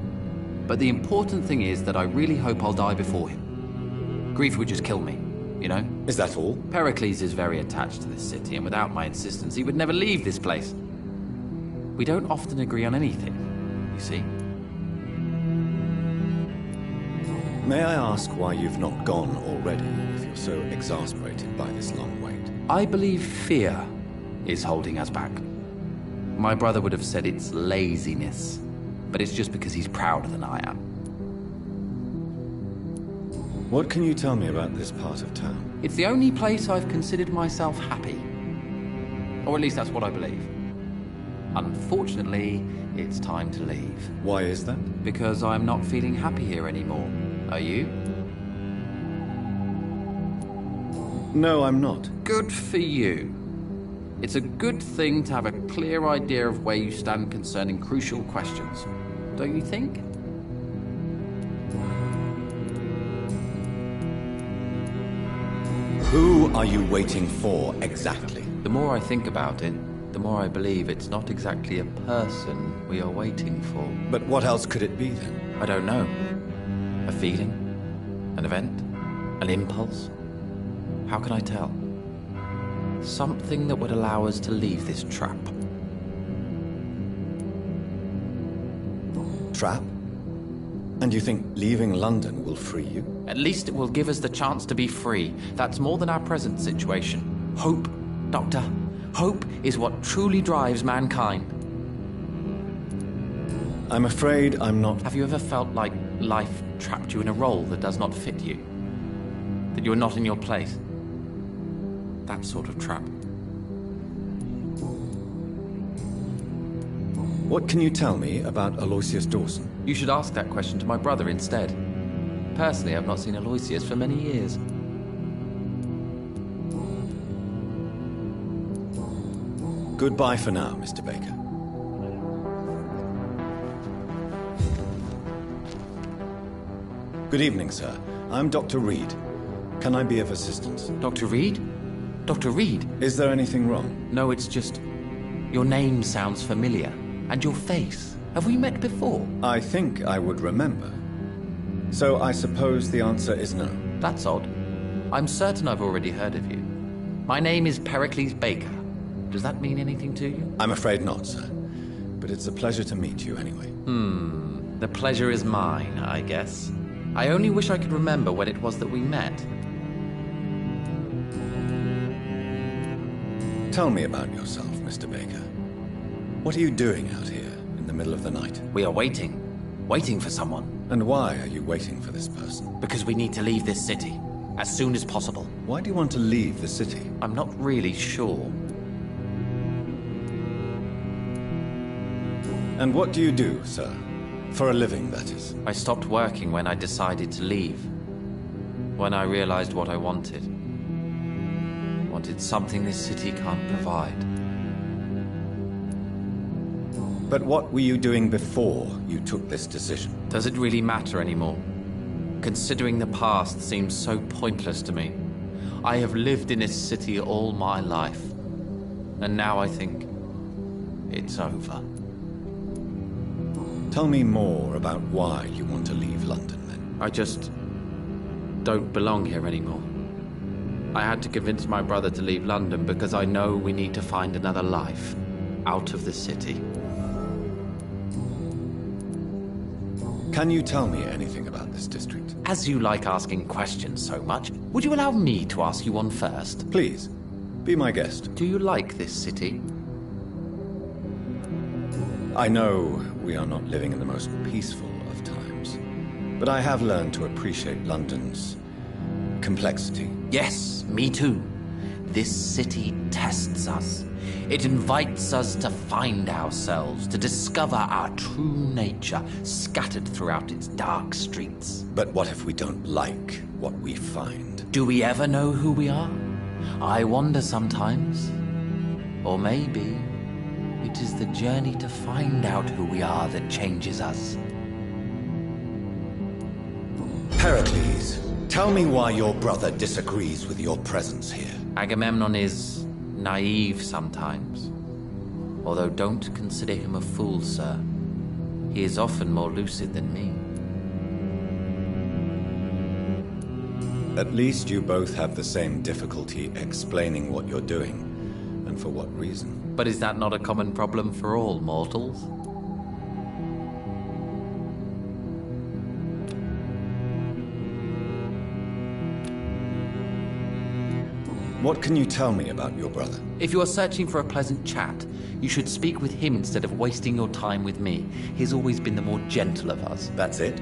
But the important thing is that I really hope I'll die before him. Grief would just kill me, you know? Is that all? Pericles is very attached to this city, and without my insistence, he would never leave this place. We don't often agree on anything, you see. May I ask why you've not gone already, if you're so exasperated by this long wait? I believe fear is holding us back. My brother would have said it's laziness, but it's just because he's prouder than I am. What can you tell me about this part of town? It's the only place I've considered myself happy. Or at least that's what I believe. Unfortunately, it's time to leave. Why is that? Because I'm not feeling happy here anymore. Are you? No, I'm not. Good for you. It's a good thing to have a clear idea of where you stand concerning crucial questions, don't you think? Who are you waiting for, exactly? The more I think about it, the more I believe it's not exactly a person we are waiting for. But what else could it be, then? I don't know. A feeling? An event? An impulse? How can I tell? Something that would allow us to leave this trap. Trap? And you think leaving London will free you? At least it will give us the chance to be free. That's more than our present situation. Hope, Doctor. Hope is what truly drives mankind. I'm afraid I'm not... Have you ever felt like life trapped you in a role that does not fit you? That you're not in your place? That sort of trap. What can you tell me about Aloysius Dawson? You should ask that question to my brother instead. Personally, I've not seen Aloysius for many years. Goodbye for now, Mr. Baker. Good evening, sir. I'm Dr. Reed. Can I be of assistance? Dr. Reed? Dr. Reed? Is there anything wrong? No, it's just... your name sounds familiar. And your face. Have we met before? I think I would remember. So I suppose the answer is no. That's odd. I'm certain I've already heard of you. My name is Pericles Baker. Does that mean anything to you? I'm afraid not, sir. But it's a pleasure to meet you anyway. The pleasure is mine, I guess. I only wish I could remember when it was that we met. Tell me about yourself, Mr. Baker. What are you doing out here in the middle of the night? We are waiting. Waiting for someone. And why are you waiting for this person? Because we need to leave this city. As soon as possible. Why do you want to leave the city? I'm not really sure. And what do you do, sir? For a living, that is. I stopped working when I decided to leave. When I realized what I wanted. Wanted something this city can't provide. But what were you doing before you took this decision? Does it really matter anymore? Considering the past seems so pointless to me. I have lived in this city all my life. And now I think it's over. Tell me more about why you want to leave London, then. I just don't belong here anymore. I had to convince my brother to leave London because I know we need to find another life out of the city. Can you tell me anything about this district? As you like asking questions so much, would you allow me to ask you one first? Please, be my guest. Do you like this city? I know we are not living in the most peaceful of times, but I have learned to appreciate London's complexity. Yes, me too. This city tests us. It invites us to find ourselves, to discover our true nature scattered throughout its dark streets. But what if we don't like what we find? Do we ever know who we are? I wonder sometimes. Or maybe it is the journey to find out who we are that changes us. Pericles, tell me why your brother disagrees with your presence here. Agamemnon is naive sometimes. Although don't consider him a fool, sir. He is often more lucid than me. At least you both have the same difficulty explaining what you're doing, and for what reason. But is that not a common problem for all mortals? What can you tell me about your brother? If you are searching for a pleasant chat, you should speak with him instead of wasting your time with me. He's always been the more gentle of us. That's it?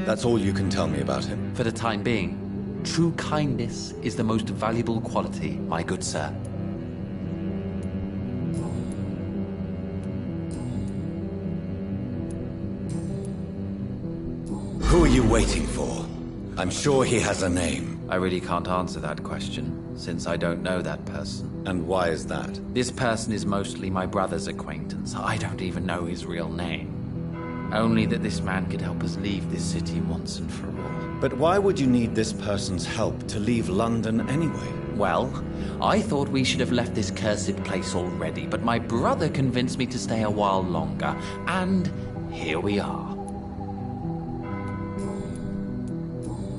That's all you can tell me about him? For the time being, true kindness is the most valuable quality, my good sir. Who are you waiting for? I'm sure he has a name. I really can't answer that question, since I don't know that person. And why is that? This person is mostly my brother's acquaintance. I don't even know his real name. Only that this man could help us leave this city once and for all. But why would you need this person's help to leave London anyway? Well, I thought we should have left this cursed place already, but my brother convinced me to stay a while longer, and here we are.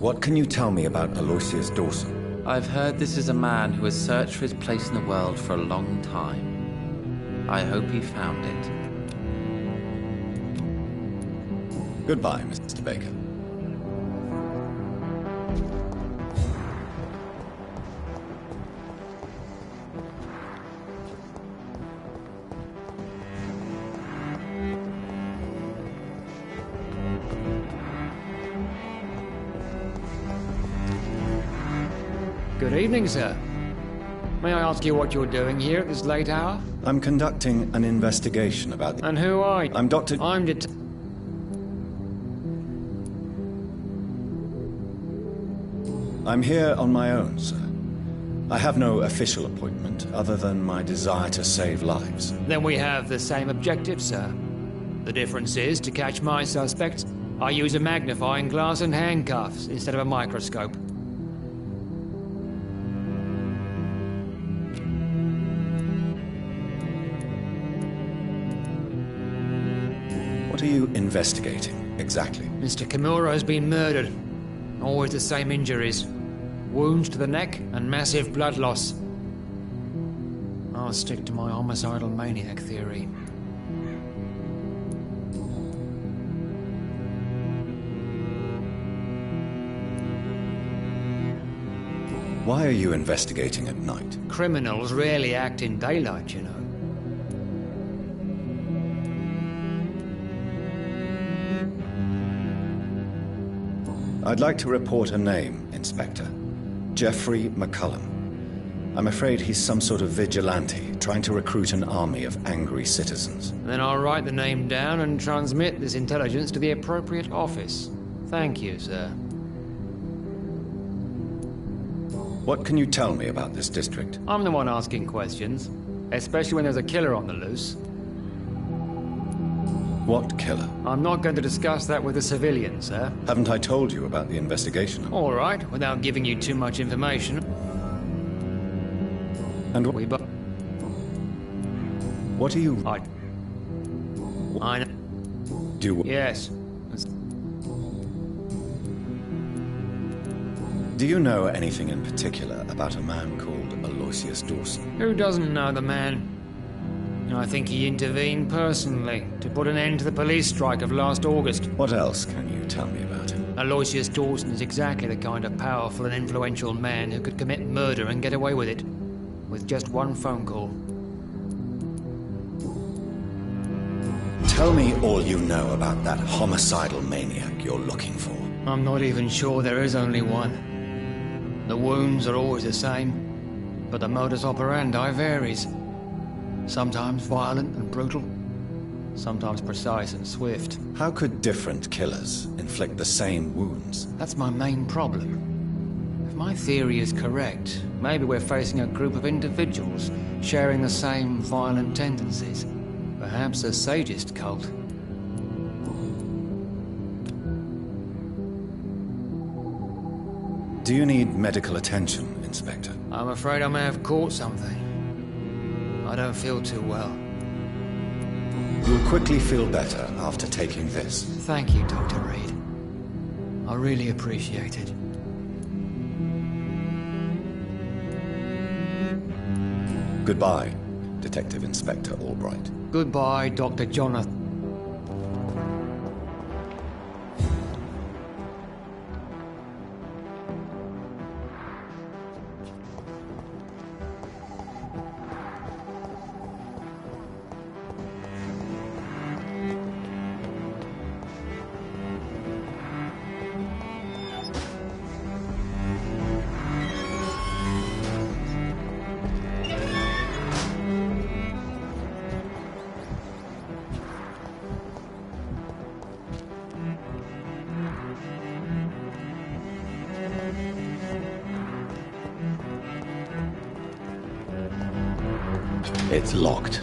What can you tell me about Aloysius Dawson? I've heard this is a man who has searched for his place in the world for a long time. I hope he found it. Goodbye, Mr. Baker. Good evening, sir. May I ask you what you're doing here at this late hour? I'm conducting an investigation about the... And who are you? I'm Dr. I'm I'm here on my own, sir. I have no official appointment, other than my desire to save lives. Then we have the same objective, sir. The difference is, to catch my suspects, I use a magnifying glass and handcuffs instead of a microscope. What are you investigating, exactly? Mr. Kimura has been murdered. Always the same injuries. Wounds to the neck and massive blood loss. I'll stick to my homicidal maniac theory. Why are you investigating at night? Criminals rarely act in daylight, you know. I'd like to report a name, Inspector. Jeffrey McCullum. I'm afraid he's some sort of vigilante, trying to recruit an army of angry citizens. Then I'll write the name down and transmit this intelligence to the appropriate office. Thank you, sir. What can you tell me about this district? I'm the one asking questions, especially when there's a killer on the loose. What killer? I'm not going to discuss that with the civilians, sir. Haven't I told you about the investigation? All right, without giving you too much information. And what are you... I know. Do... Yes. Do you know anything in particular about a man called Aloysius Dawson? Who doesn't know the man? I think he intervened personally to put an end to the police strike of last August. What else can you tell me about him? Aloysius Dawson is exactly the kind of powerful and influential man who could commit murder and get away with it. With just one phone call. Tell me all you know about that homicidal maniac you're looking for. I'm not even sure there is only one. The wounds are always the same, but the modus operandi varies. Sometimes violent and brutal, sometimes precise and swift. How could different killers inflict the same wounds? That's my main problem. If my theory is correct, maybe we're facing a group of individuals sharing the same violent tendencies. Perhaps a sadist cult. Do you need medical attention, Inspector? I'm afraid I may have caught something. I don't feel too well. You'll quickly feel better after taking this. Thank you, Dr. Reed. I really appreciate it. Goodbye, Detective Inspector Albright. Goodbye, Dr. Jonathan. It's locked.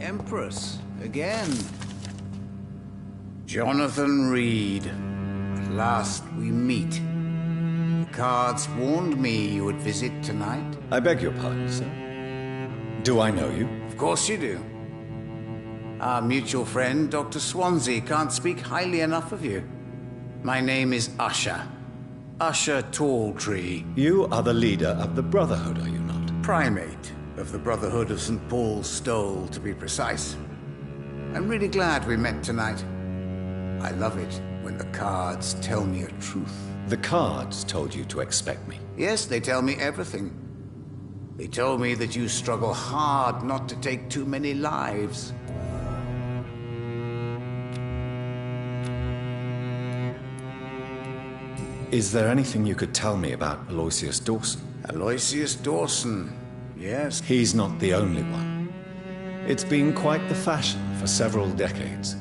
Empress, again. Jonathan Reed. At last we meet. The cards warned me you would visit tonight. I beg your pardon, sir. Do I know you? Of course you do. Our mutual friend, Dr. Swansea, can't speak highly enough of you. My name is Usher. Usher Talltree. You are the leader of the Brotherhood, are you not? Primate of the Brotherhood of St. Paul's Stole, to be precise. I'm really glad we met tonight. I love it when the cards tell me a truth. The cards told you to expect me? Yes, they tell me everything. They told me that you struggle hard not to take too many lives. Is there anything you could tell me about Aloysius Dawson? Aloysius Dawson, yes. He's not the only one. It's been quite the fashion for several decades.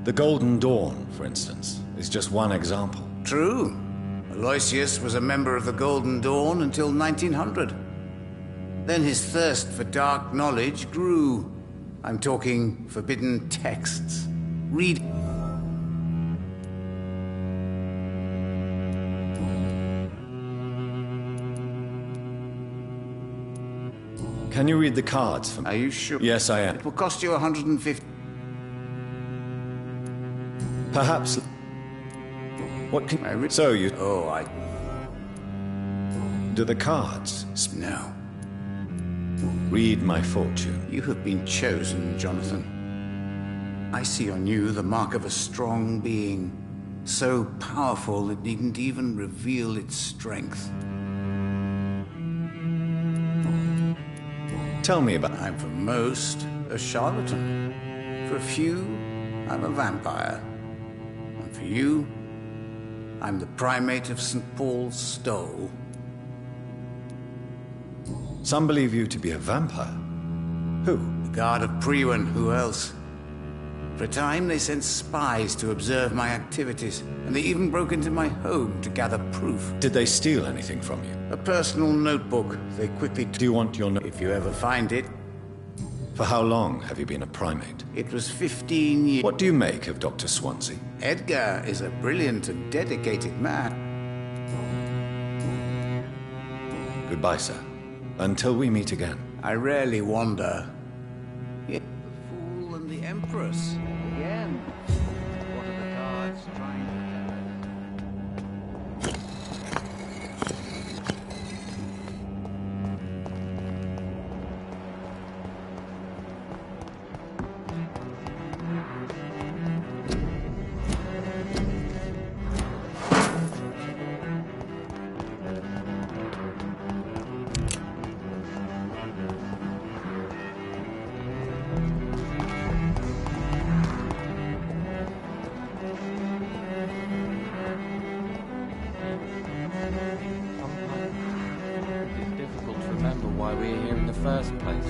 The Golden Dawn, for instance, is just one example. True. Aloysius was a member of the Golden Dawn until 1900. Then his thirst for dark knowledge grew. I'm talking forbidden texts. Read. Can you read the cards for me? Are you sure? Yes, I am. It will cost you 150. Perhaps. What can I read? So you. Oh, I. Do the cards? No. Read my fortune. You have been chosen, Jonathan. I see on you the mark of a strong being, so powerful it needn't even reveal its strength. Tell me about... I'm for most a charlatan. For a few, I'm a vampire. And for you, I'm the primate of St. Paul's Stole. Some believe you to be a vampire. Who? The Guard of Priwen. Who else? For a time, they sent spies to observe my activities, and they even broke into my home to gather proof. Did they steal anything from you? A personal notebook. They quickly... Do you want your note? If you ever find it. For how long have you been a primate? It was 15 years. What do you make of Dr. Swansea? Edgar is a brilliant and dedicated man. Goodbye, sir. Until we meet again. I rarely wander. The Fool and the Empress. Again. What are the cards trying to why we're here in the first place.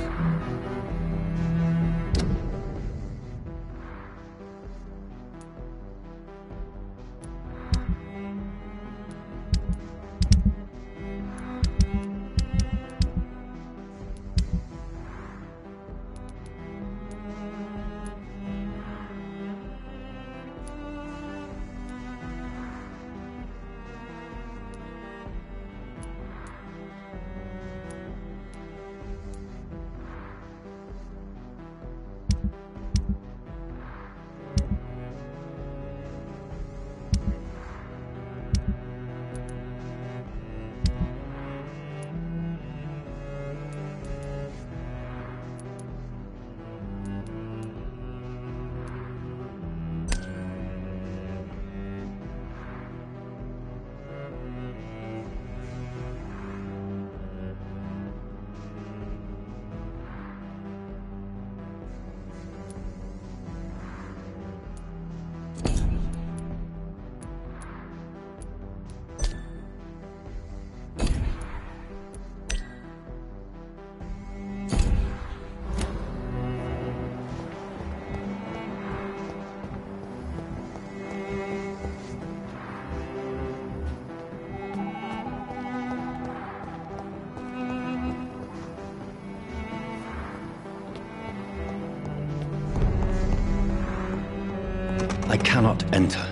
I cannot enter.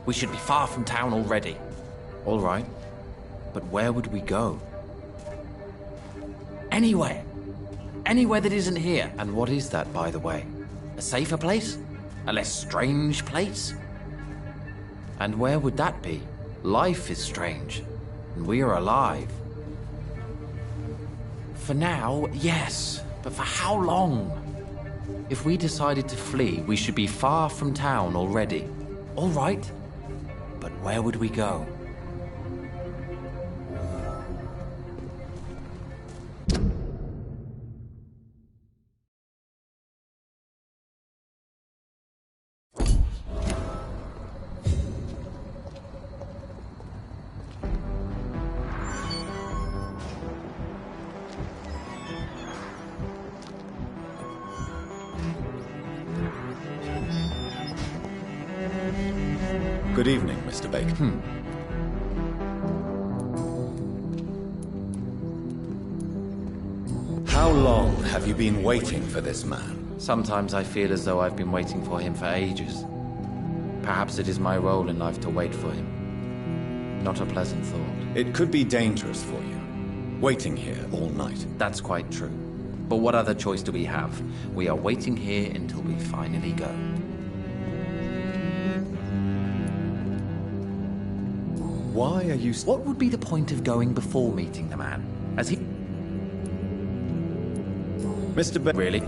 We should be far from town already. All right. But where would we go? Anywhere. Anywhere that isn't here. And what is that, by the way? A safer place? A less strange place? And where would that be? Life is strange. And we are alive. For now, yes. But for how long? If we decided to flee, we should be far from town already. All right. But where would we go? Good evening, Mr. Baker. How long have you been waiting for this man? Sometimes I feel as though I've been waiting for him for ages. Perhaps it is my role in life to wait for him. Not a pleasant thought. It could be dangerous for you, waiting here all night. That's quite true. But what other choice do we have? We are waiting here until we finally go. Why are you... What would be the point of going before meeting the man? As he... Mr. Baker... Really?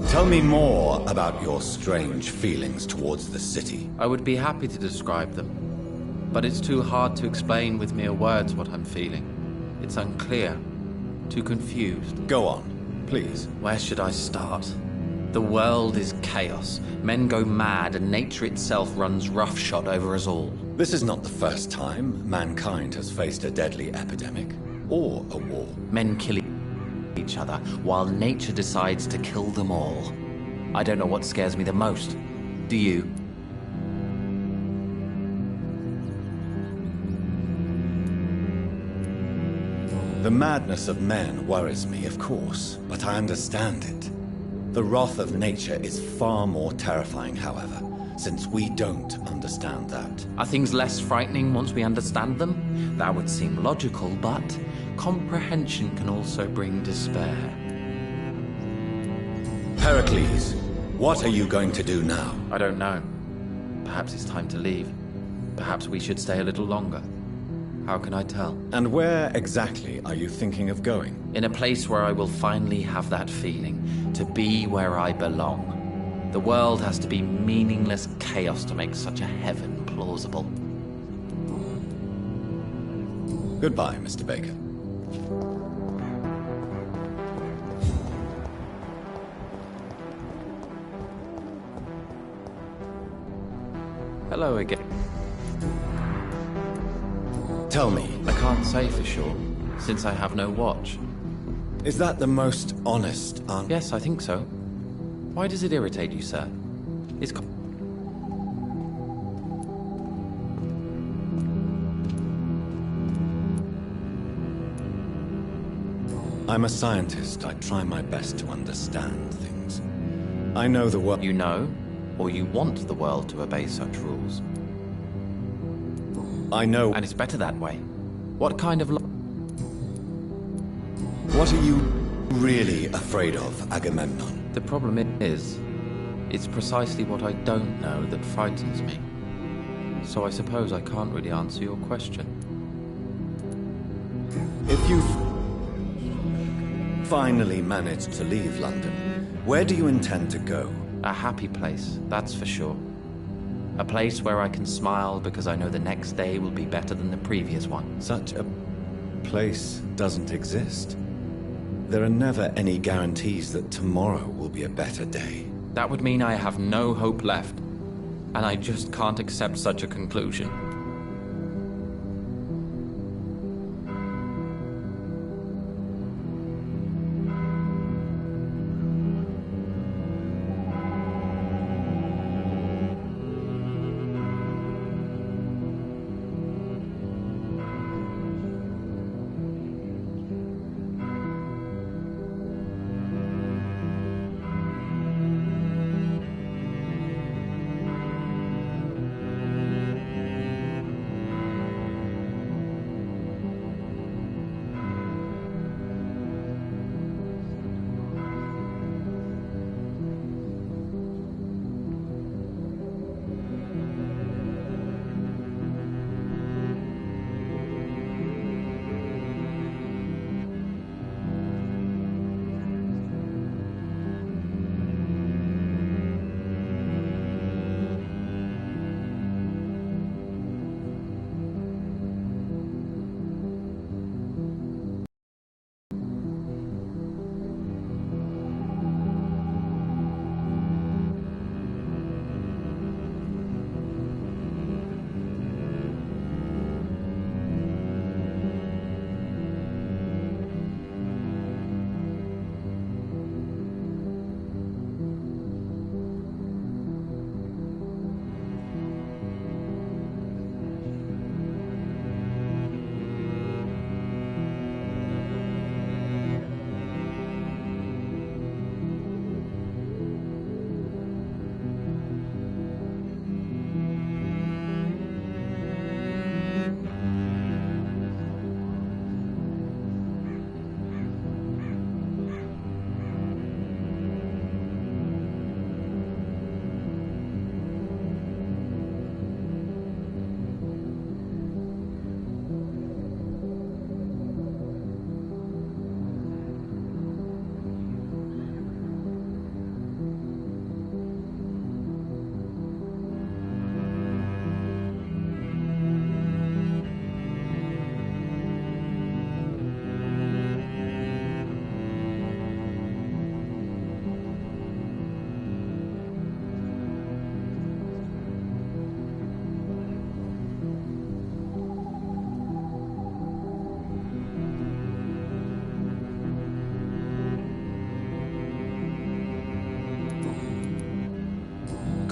Tell me more about your strange feelings towards the city. I would be happy to describe them. But it's too hard to explain with mere words what I'm feeling. It's unclear. Too confused. Go on, please. Where should I start? The world is chaos. Men go mad, and nature itself runs roughshod over us all. This is not the first time mankind has faced a deadly epidemic, or a war. Men kill each other, while nature decides to kill them all. I don't know what scares me the most. Do you? The madness of men worries me, of course, but I understand it. The wrath of nature is far more terrifying, however, since we don't understand that. Are things less frightening once we understand them? That would seem logical, but comprehension can also bring despair. Heracles, what are you going to do now? I don't know. Perhaps it's time to leave. Perhaps we should stay a little longer. How can I tell? And where exactly are you thinking of going? In a place where I will finally have that feeling, to be where I belong. The world has to be meaningless chaos to make such a heaven plausible. Goodbye, Mr. Baker. Hello again. Tell me. I can't say for sure, since I have no watch. Is that the most honest answer? Yes, I think so. Why does it irritate you, sir? It's... I'm a scientist. I try my best to understand things. I know the world... You know, or you want the world to obey such rules? I know... And it's better that way. What kind of... What are you really afraid of, Agamemnon? The problem is, it's precisely what I don't know that frightens me. So I suppose I can't really answer your question. If you finally managed to leave London, where do you intend to go? A happy place, that's for sure. A place where I can smile because I know the next day will be better than the previous one. Such a place doesn't exist. There are never any guarantees that tomorrow will be a better day. That would mean I have no hope left, and I just can't accept such a conclusion.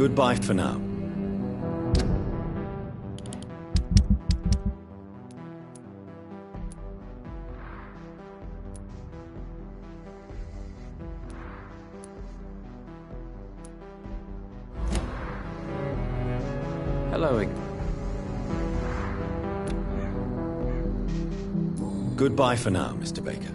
Goodbye for now. Hello. Goodbye for now, Mr. Baker.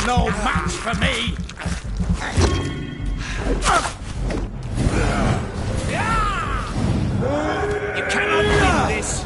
no match for me! You cannot win this!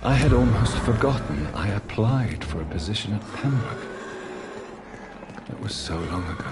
I had almost forgotten I applied for a position at Pembroke. It was so long ago.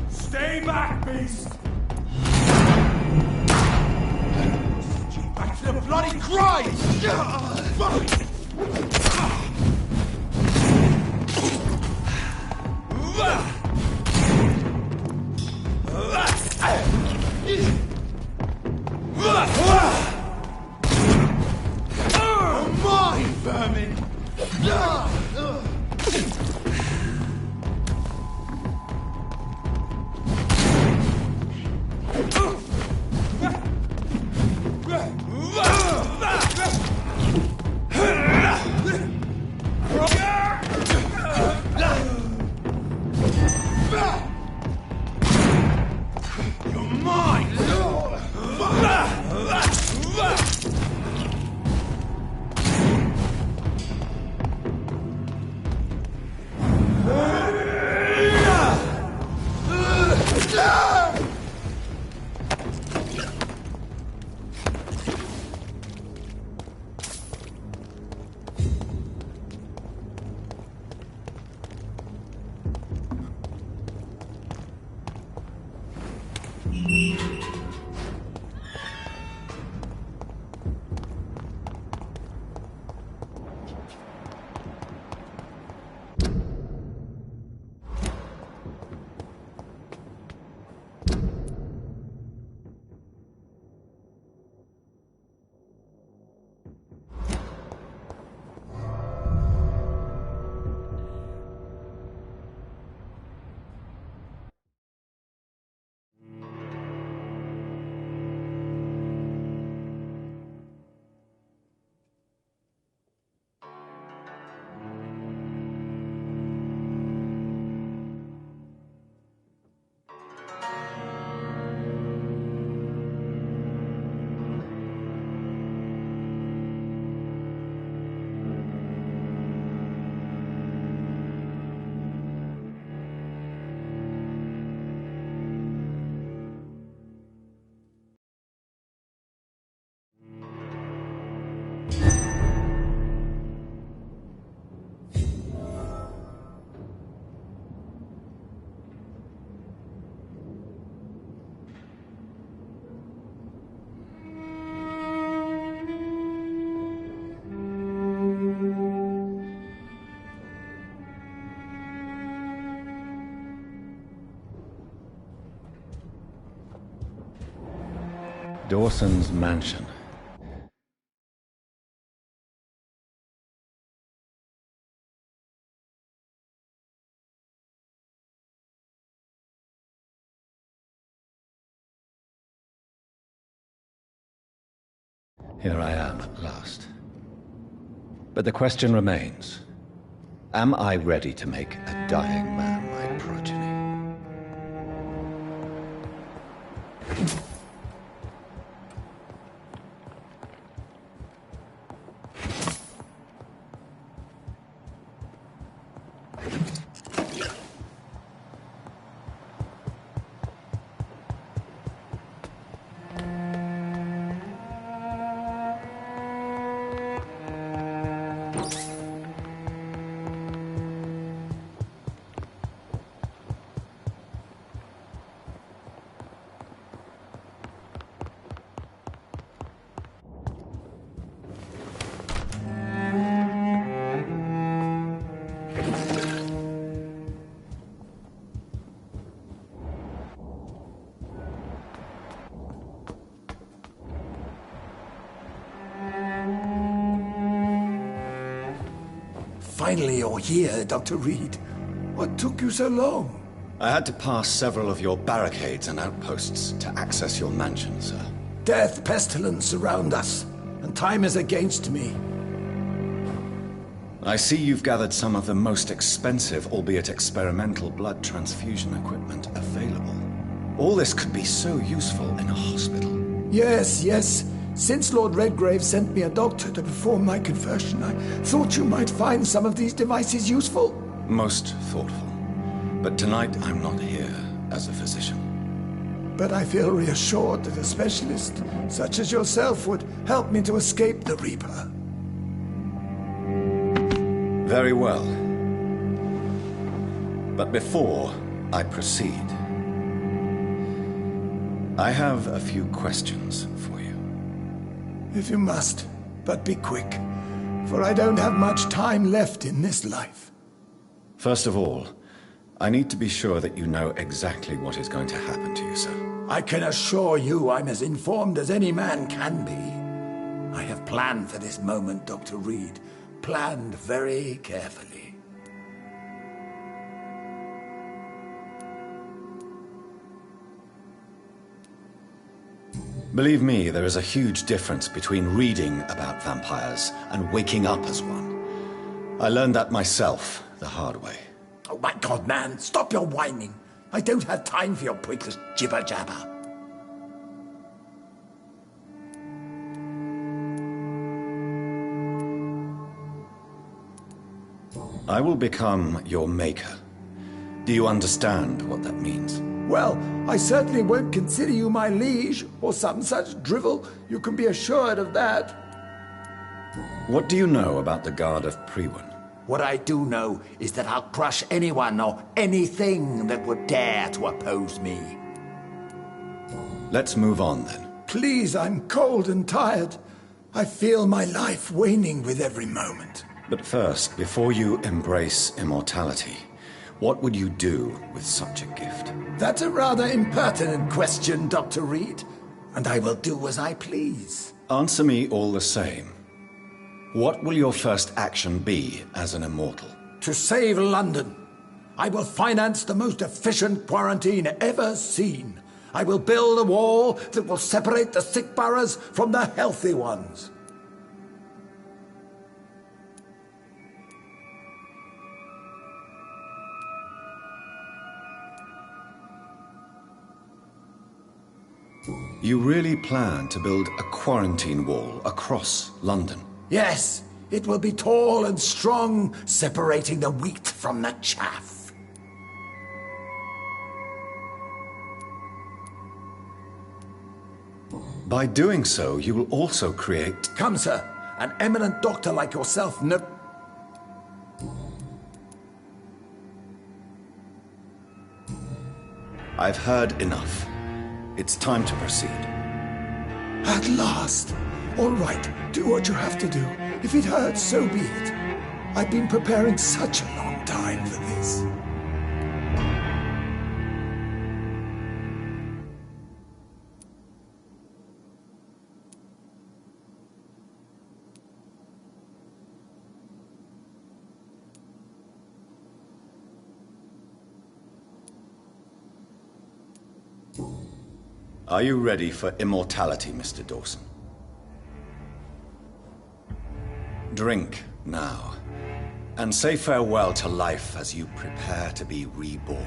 Stay back, beast! Back to the bloody grind! Mine, vermin! Dawson's mansion. Here I am at last. But the question remains, am I ready to make a dying man my progeny? Finally, you're here, Dr. Reed. What took you so long? I had to pass several of your barricades and outposts to access your mansion, sir. Death, pestilence surround us, and time is against me. I see you've gathered some of the most expensive, albeit experimental, blood transfusion equipment available. All this could be so useful in a hospital. Yes, yes. Since Lord Redgrave sent me a doctor to perform my conversion, I thought you might find some of these devices useful. Most thoughtful. But tonight I'm not here as a physician. But I feel reassured that a specialist such as yourself would help me to escape the Reaper. Very well. But before I proceed, I have a few questions for you. If you must, but be quick, for I don't have much time left in this life. First of all, I need to be sure that you know exactly what is going to happen to you, sir. I can assure you I'm as informed as any man can be. I have planned for this moment, Dr. Reed. Planned very carefully. Believe me, there is a huge difference between reading about vampires and waking up as one. I learned that myself the hard way. Oh my God, man, stop your whining. I don't have time for your pointless jibber-jabber. I will become your maker. Do you understand what that means? Well, I certainly won't consider you my liege, or some such drivel. You can be assured of that. What do you know about the Guard of Priwen? What I do know is that I'll crush anyone or anything that would dare to oppose me. Let's move on, then. Please, I'm cold and tired. I feel my life waning with every moment. But first, before you embrace immortality, what would you do with such a gift? That's a rather impertinent question, Dr. Reed, and I will do as I please. Answer me all the same. What will your first action be as an immortal? To save London. I will finance the most efficient quarantine ever seen. I will build a wall that will separate the sick boroughs from the healthy ones. You really plan to build a quarantine wall across London? Yes, it will be tall and strong, separating the wheat from the chaff. By doing so, you will also create... Come, sir. An eminent doctor like yourself I've heard enough. It's time to proceed. At last! All right, do what you have to do. If it hurts, so be it. I've been preparing such a long time for this. Are you ready for immortality, Mr. Dawson? Drink now, and say farewell to life as you prepare to be reborn.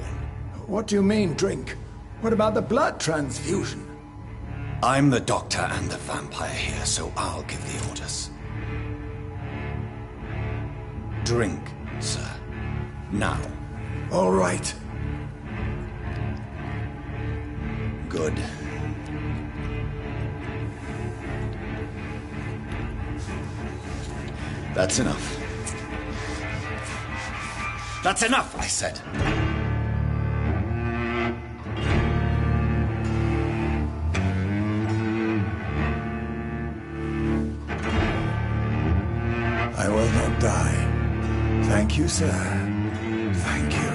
What do you mean, drink? What about the blood transfusion? I'm the doctor and the vampire here, so I'll give the orders. Drink, sir. Now. All right. Good. That's enough. That's enough, I said. I will not die. Thank you, sir. Thank you.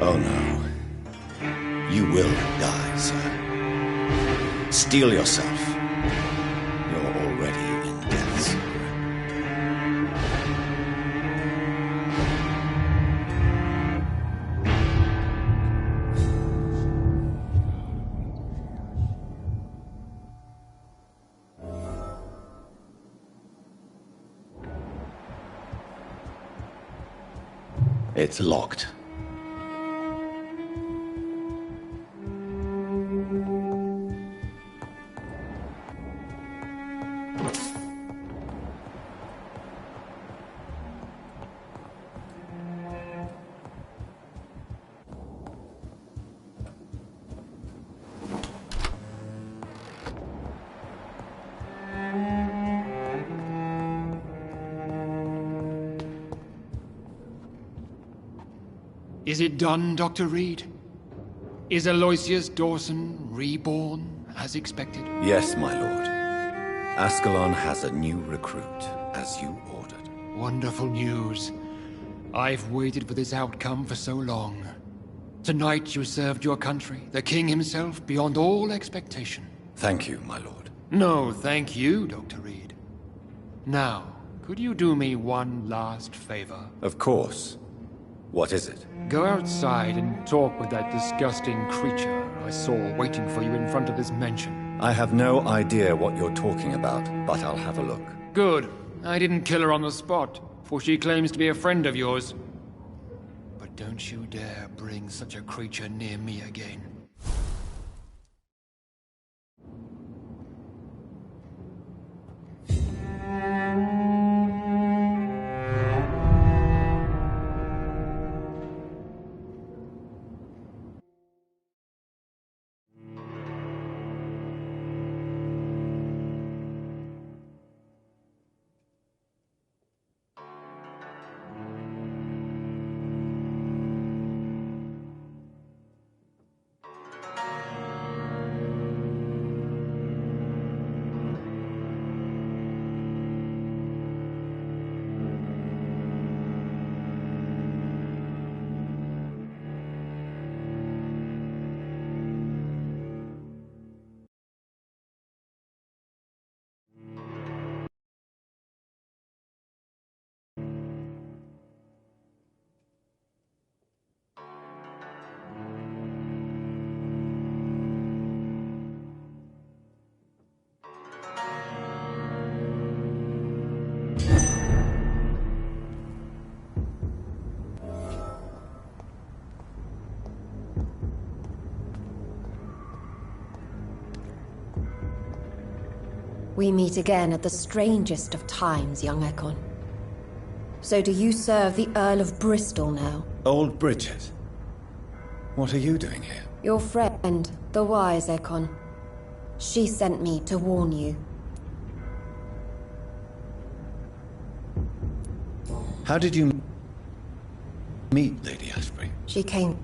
Oh, no. You will die, sir. Steel yourself. You're already in death's grip. It's locked. Is it done, Dr. Reed? Is Aloysius Dawson reborn, as expected? Yes, my lord. Ascalon has a new recruit, as you ordered. Wonderful news. I've waited for this outcome for so long. Tonight you served your country, the king himself, beyond all expectation. Thank you, my lord. No, thank you, Dr. Reed. Now, could you do me one last favor? Of course. What is it? Go outside and talk with that disgusting creature I saw waiting for you in front of this mansion. I have no idea what you're talking about, but I'll have a look. Good. I didn't kill her on the spot, for she claims to be a friend of yours. But don't you dare bring such a creature near me again. We meet again at the strangest of times, young Ekon. So do you serve the Earl of Bristol now? Old Bridget? What are you doing here? Your friend, the wise Ekon. She sent me to warn you. How did you meet Lady Ashbury? She came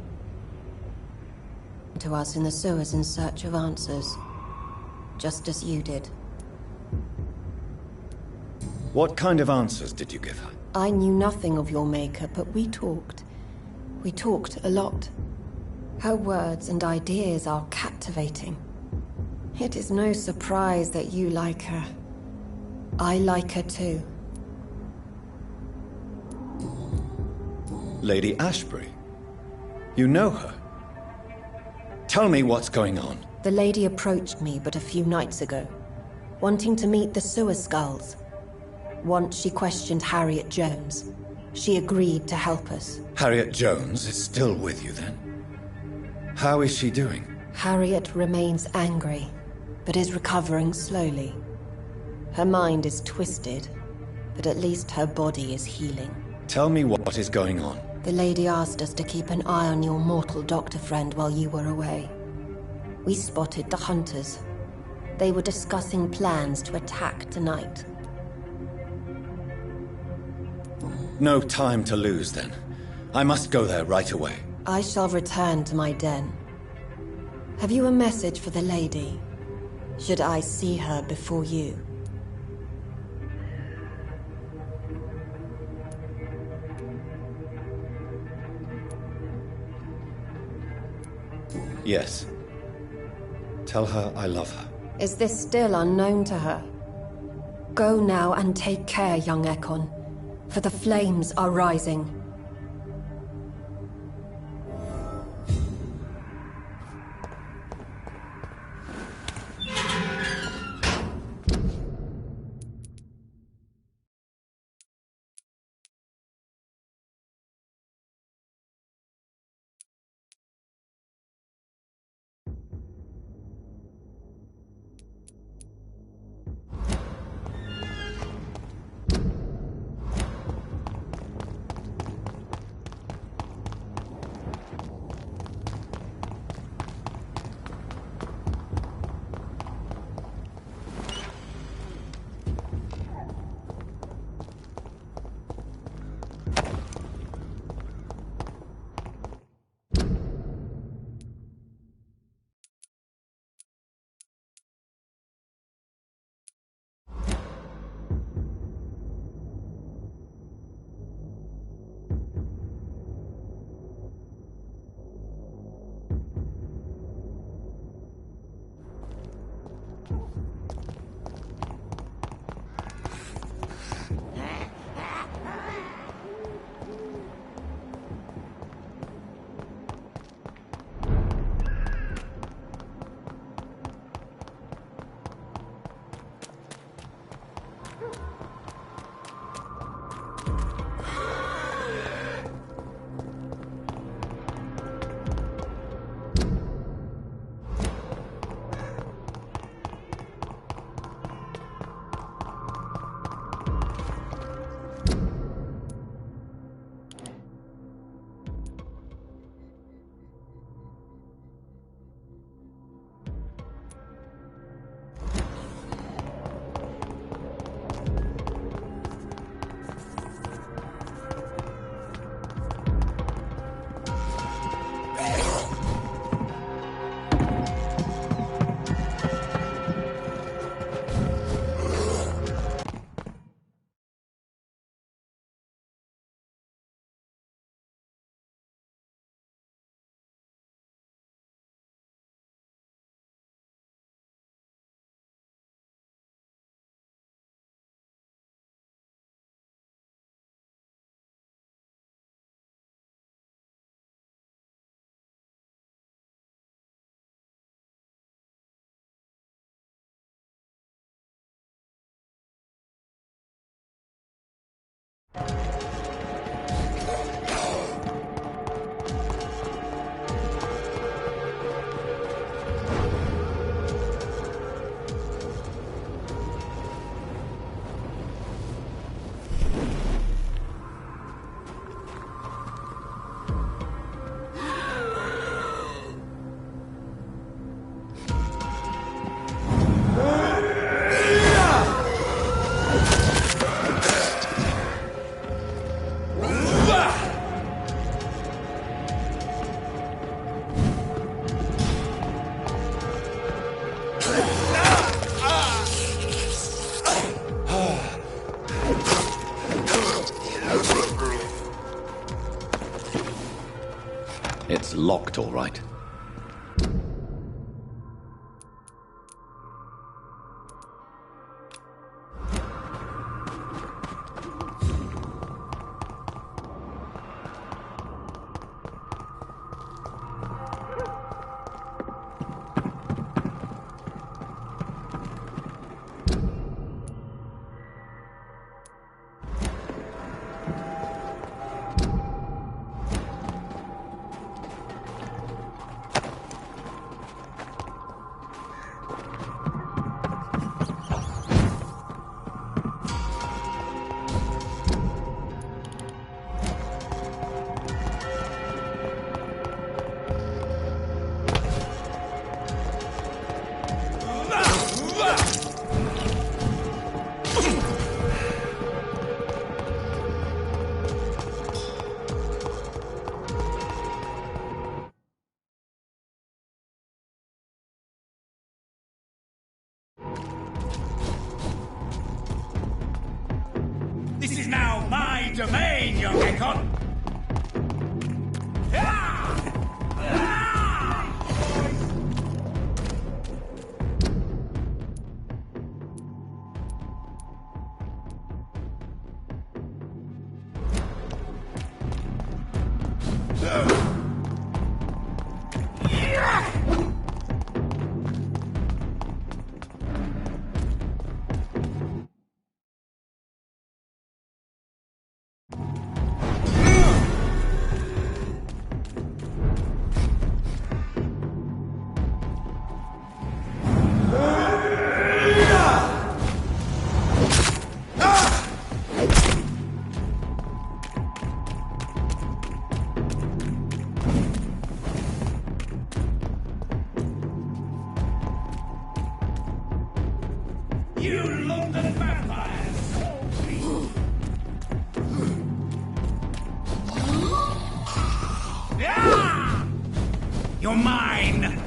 to us in the sewers in search of answers. Just as you did. What kind of answers did you give her? I knew nothing of your maker, but we talked. We talked a lot. Her words and ideas are captivating. It is no surprise that you like her. I like her too. Lady Ashbury? You know her? Tell me what's going on. The lady approached me but a few nights ago, wanting to meet the Sewer Skulls. Once she questioned Harriet Jones. She agreed to help us. Harriet Jones is still with you, then? How is she doing? Harriet remains angry, but is recovering slowly. Her mind is twisted, but at least her body is healing. Tell me what is going on. The lady asked us to keep an eye on your mortal doctor friend while you were away. We spotted the hunters. They were discussing plans to attack tonight. No time to lose, then. I must go there right away. I shall return to my den. Have you a message for the lady? Should I see her before you? Yes. Tell her I love her. Is this still unknown to her? Go now and take care, young Ekon, for the flames are rising. It's locked, all right. You London vampires! Yeah! You're mine!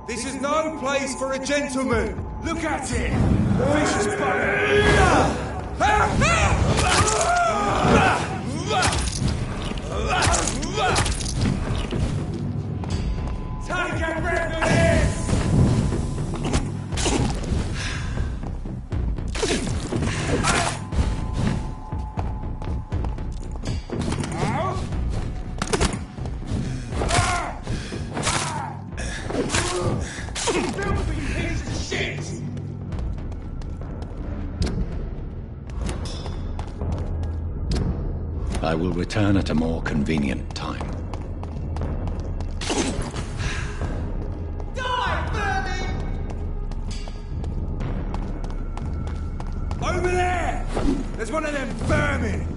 This is no place for a gentleman! Look at it! Vicious bugger! Take a grip of this! I will return at a more convenient time. Over there! There's one of them vermin!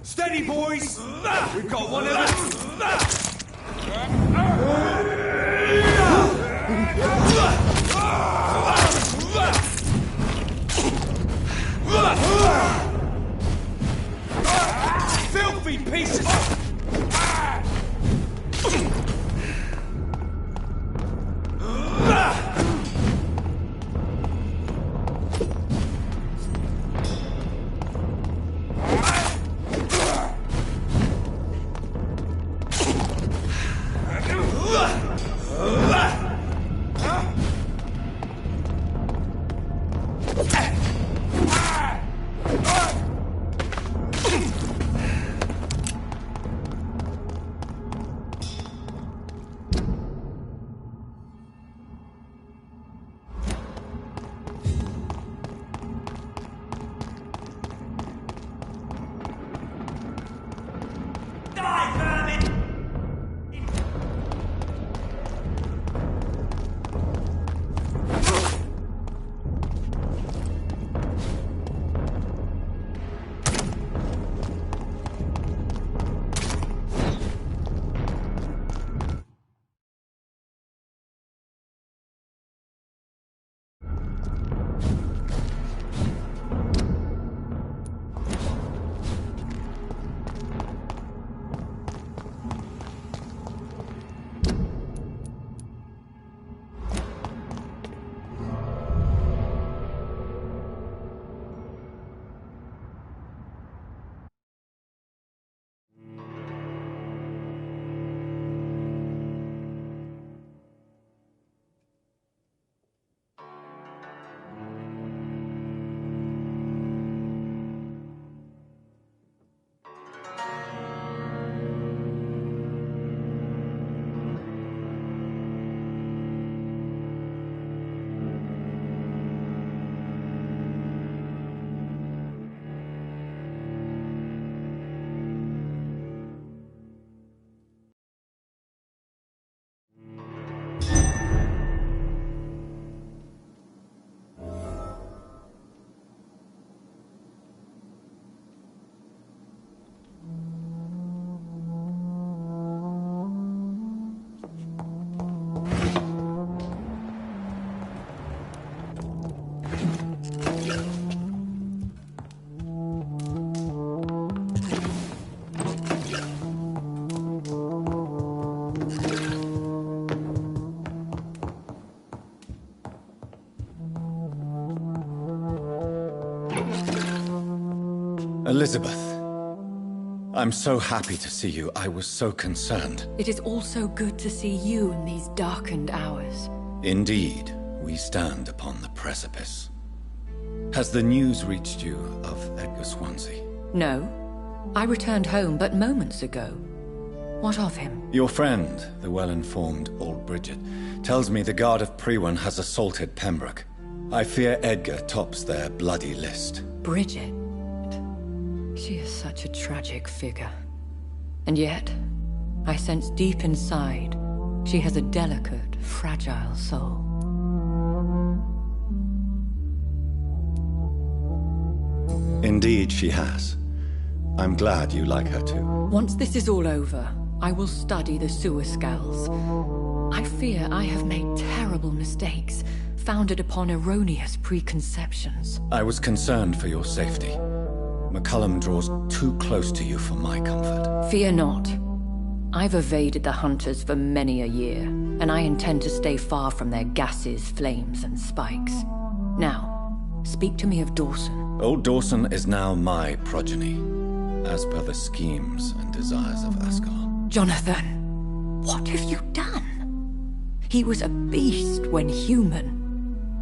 Steady, boys! We've got one of them! filthy pieces! Elizabeth, I'm so happy to see you. I was so concerned. It is also good to see you in these darkened hours. Indeed, we stand upon the precipice. Has the news reached you of Edgar Swansea? No. I returned home but moments ago. What of him? Your friend, the well-informed old Bridget, tells me the Guard of Priwen has assaulted Pembroke. I fear Edgar tops their bloody list. Bridget? She is such a tragic figure. And yet, I sense deep inside, she has a delicate, fragile soul. Indeed, she has. I'm glad you like her too. Once this is all over, I will study the sewer skulls. I fear I have made terrible mistakes, founded upon erroneous preconceptions. I was concerned for your safety. McCullum draws too close to you for my comfort. Fear not. I've evaded the hunters for many a year, and I intend to stay far from their gases, flames, and spikes. Now, speak to me of Dawson. Old Dawson is now my progeny, as per the schemes and desires of Ascalon. Jonathan, what have you done? He was a beast when human.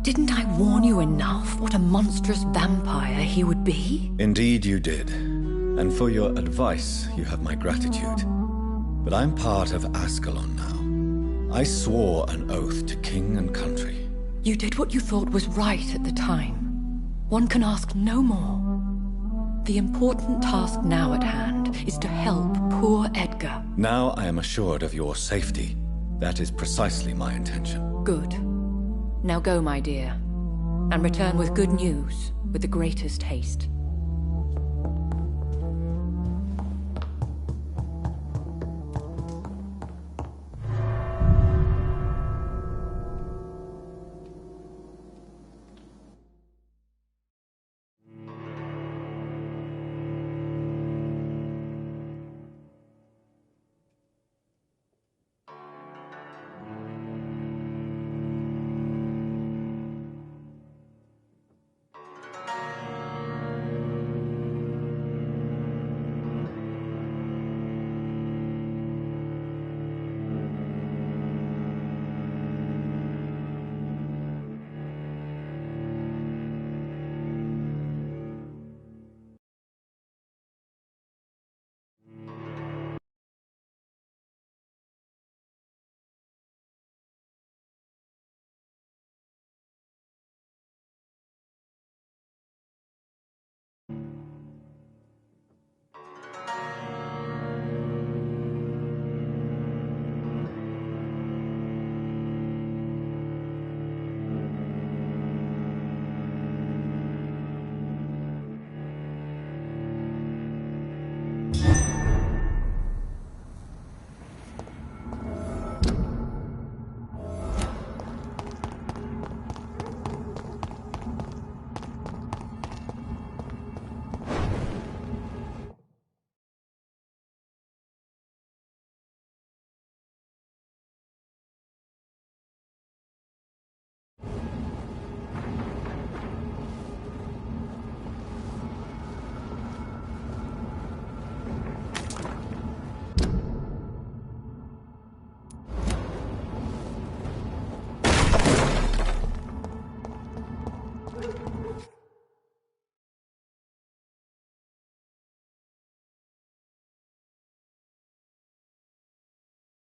Didn't I warn you enough what a monstrous vampire he would be? Indeed you did. And for your advice, you have my gratitude. But I'm part of Ascalon now. I swore an oath to king and country. You did what you thought was right at the time. One can ask no more. The important task now at hand is to help poor Edgar. Now I am assured of your safety. That is precisely my intention. Good. Now go, my dear, and return with good news with the greatest haste.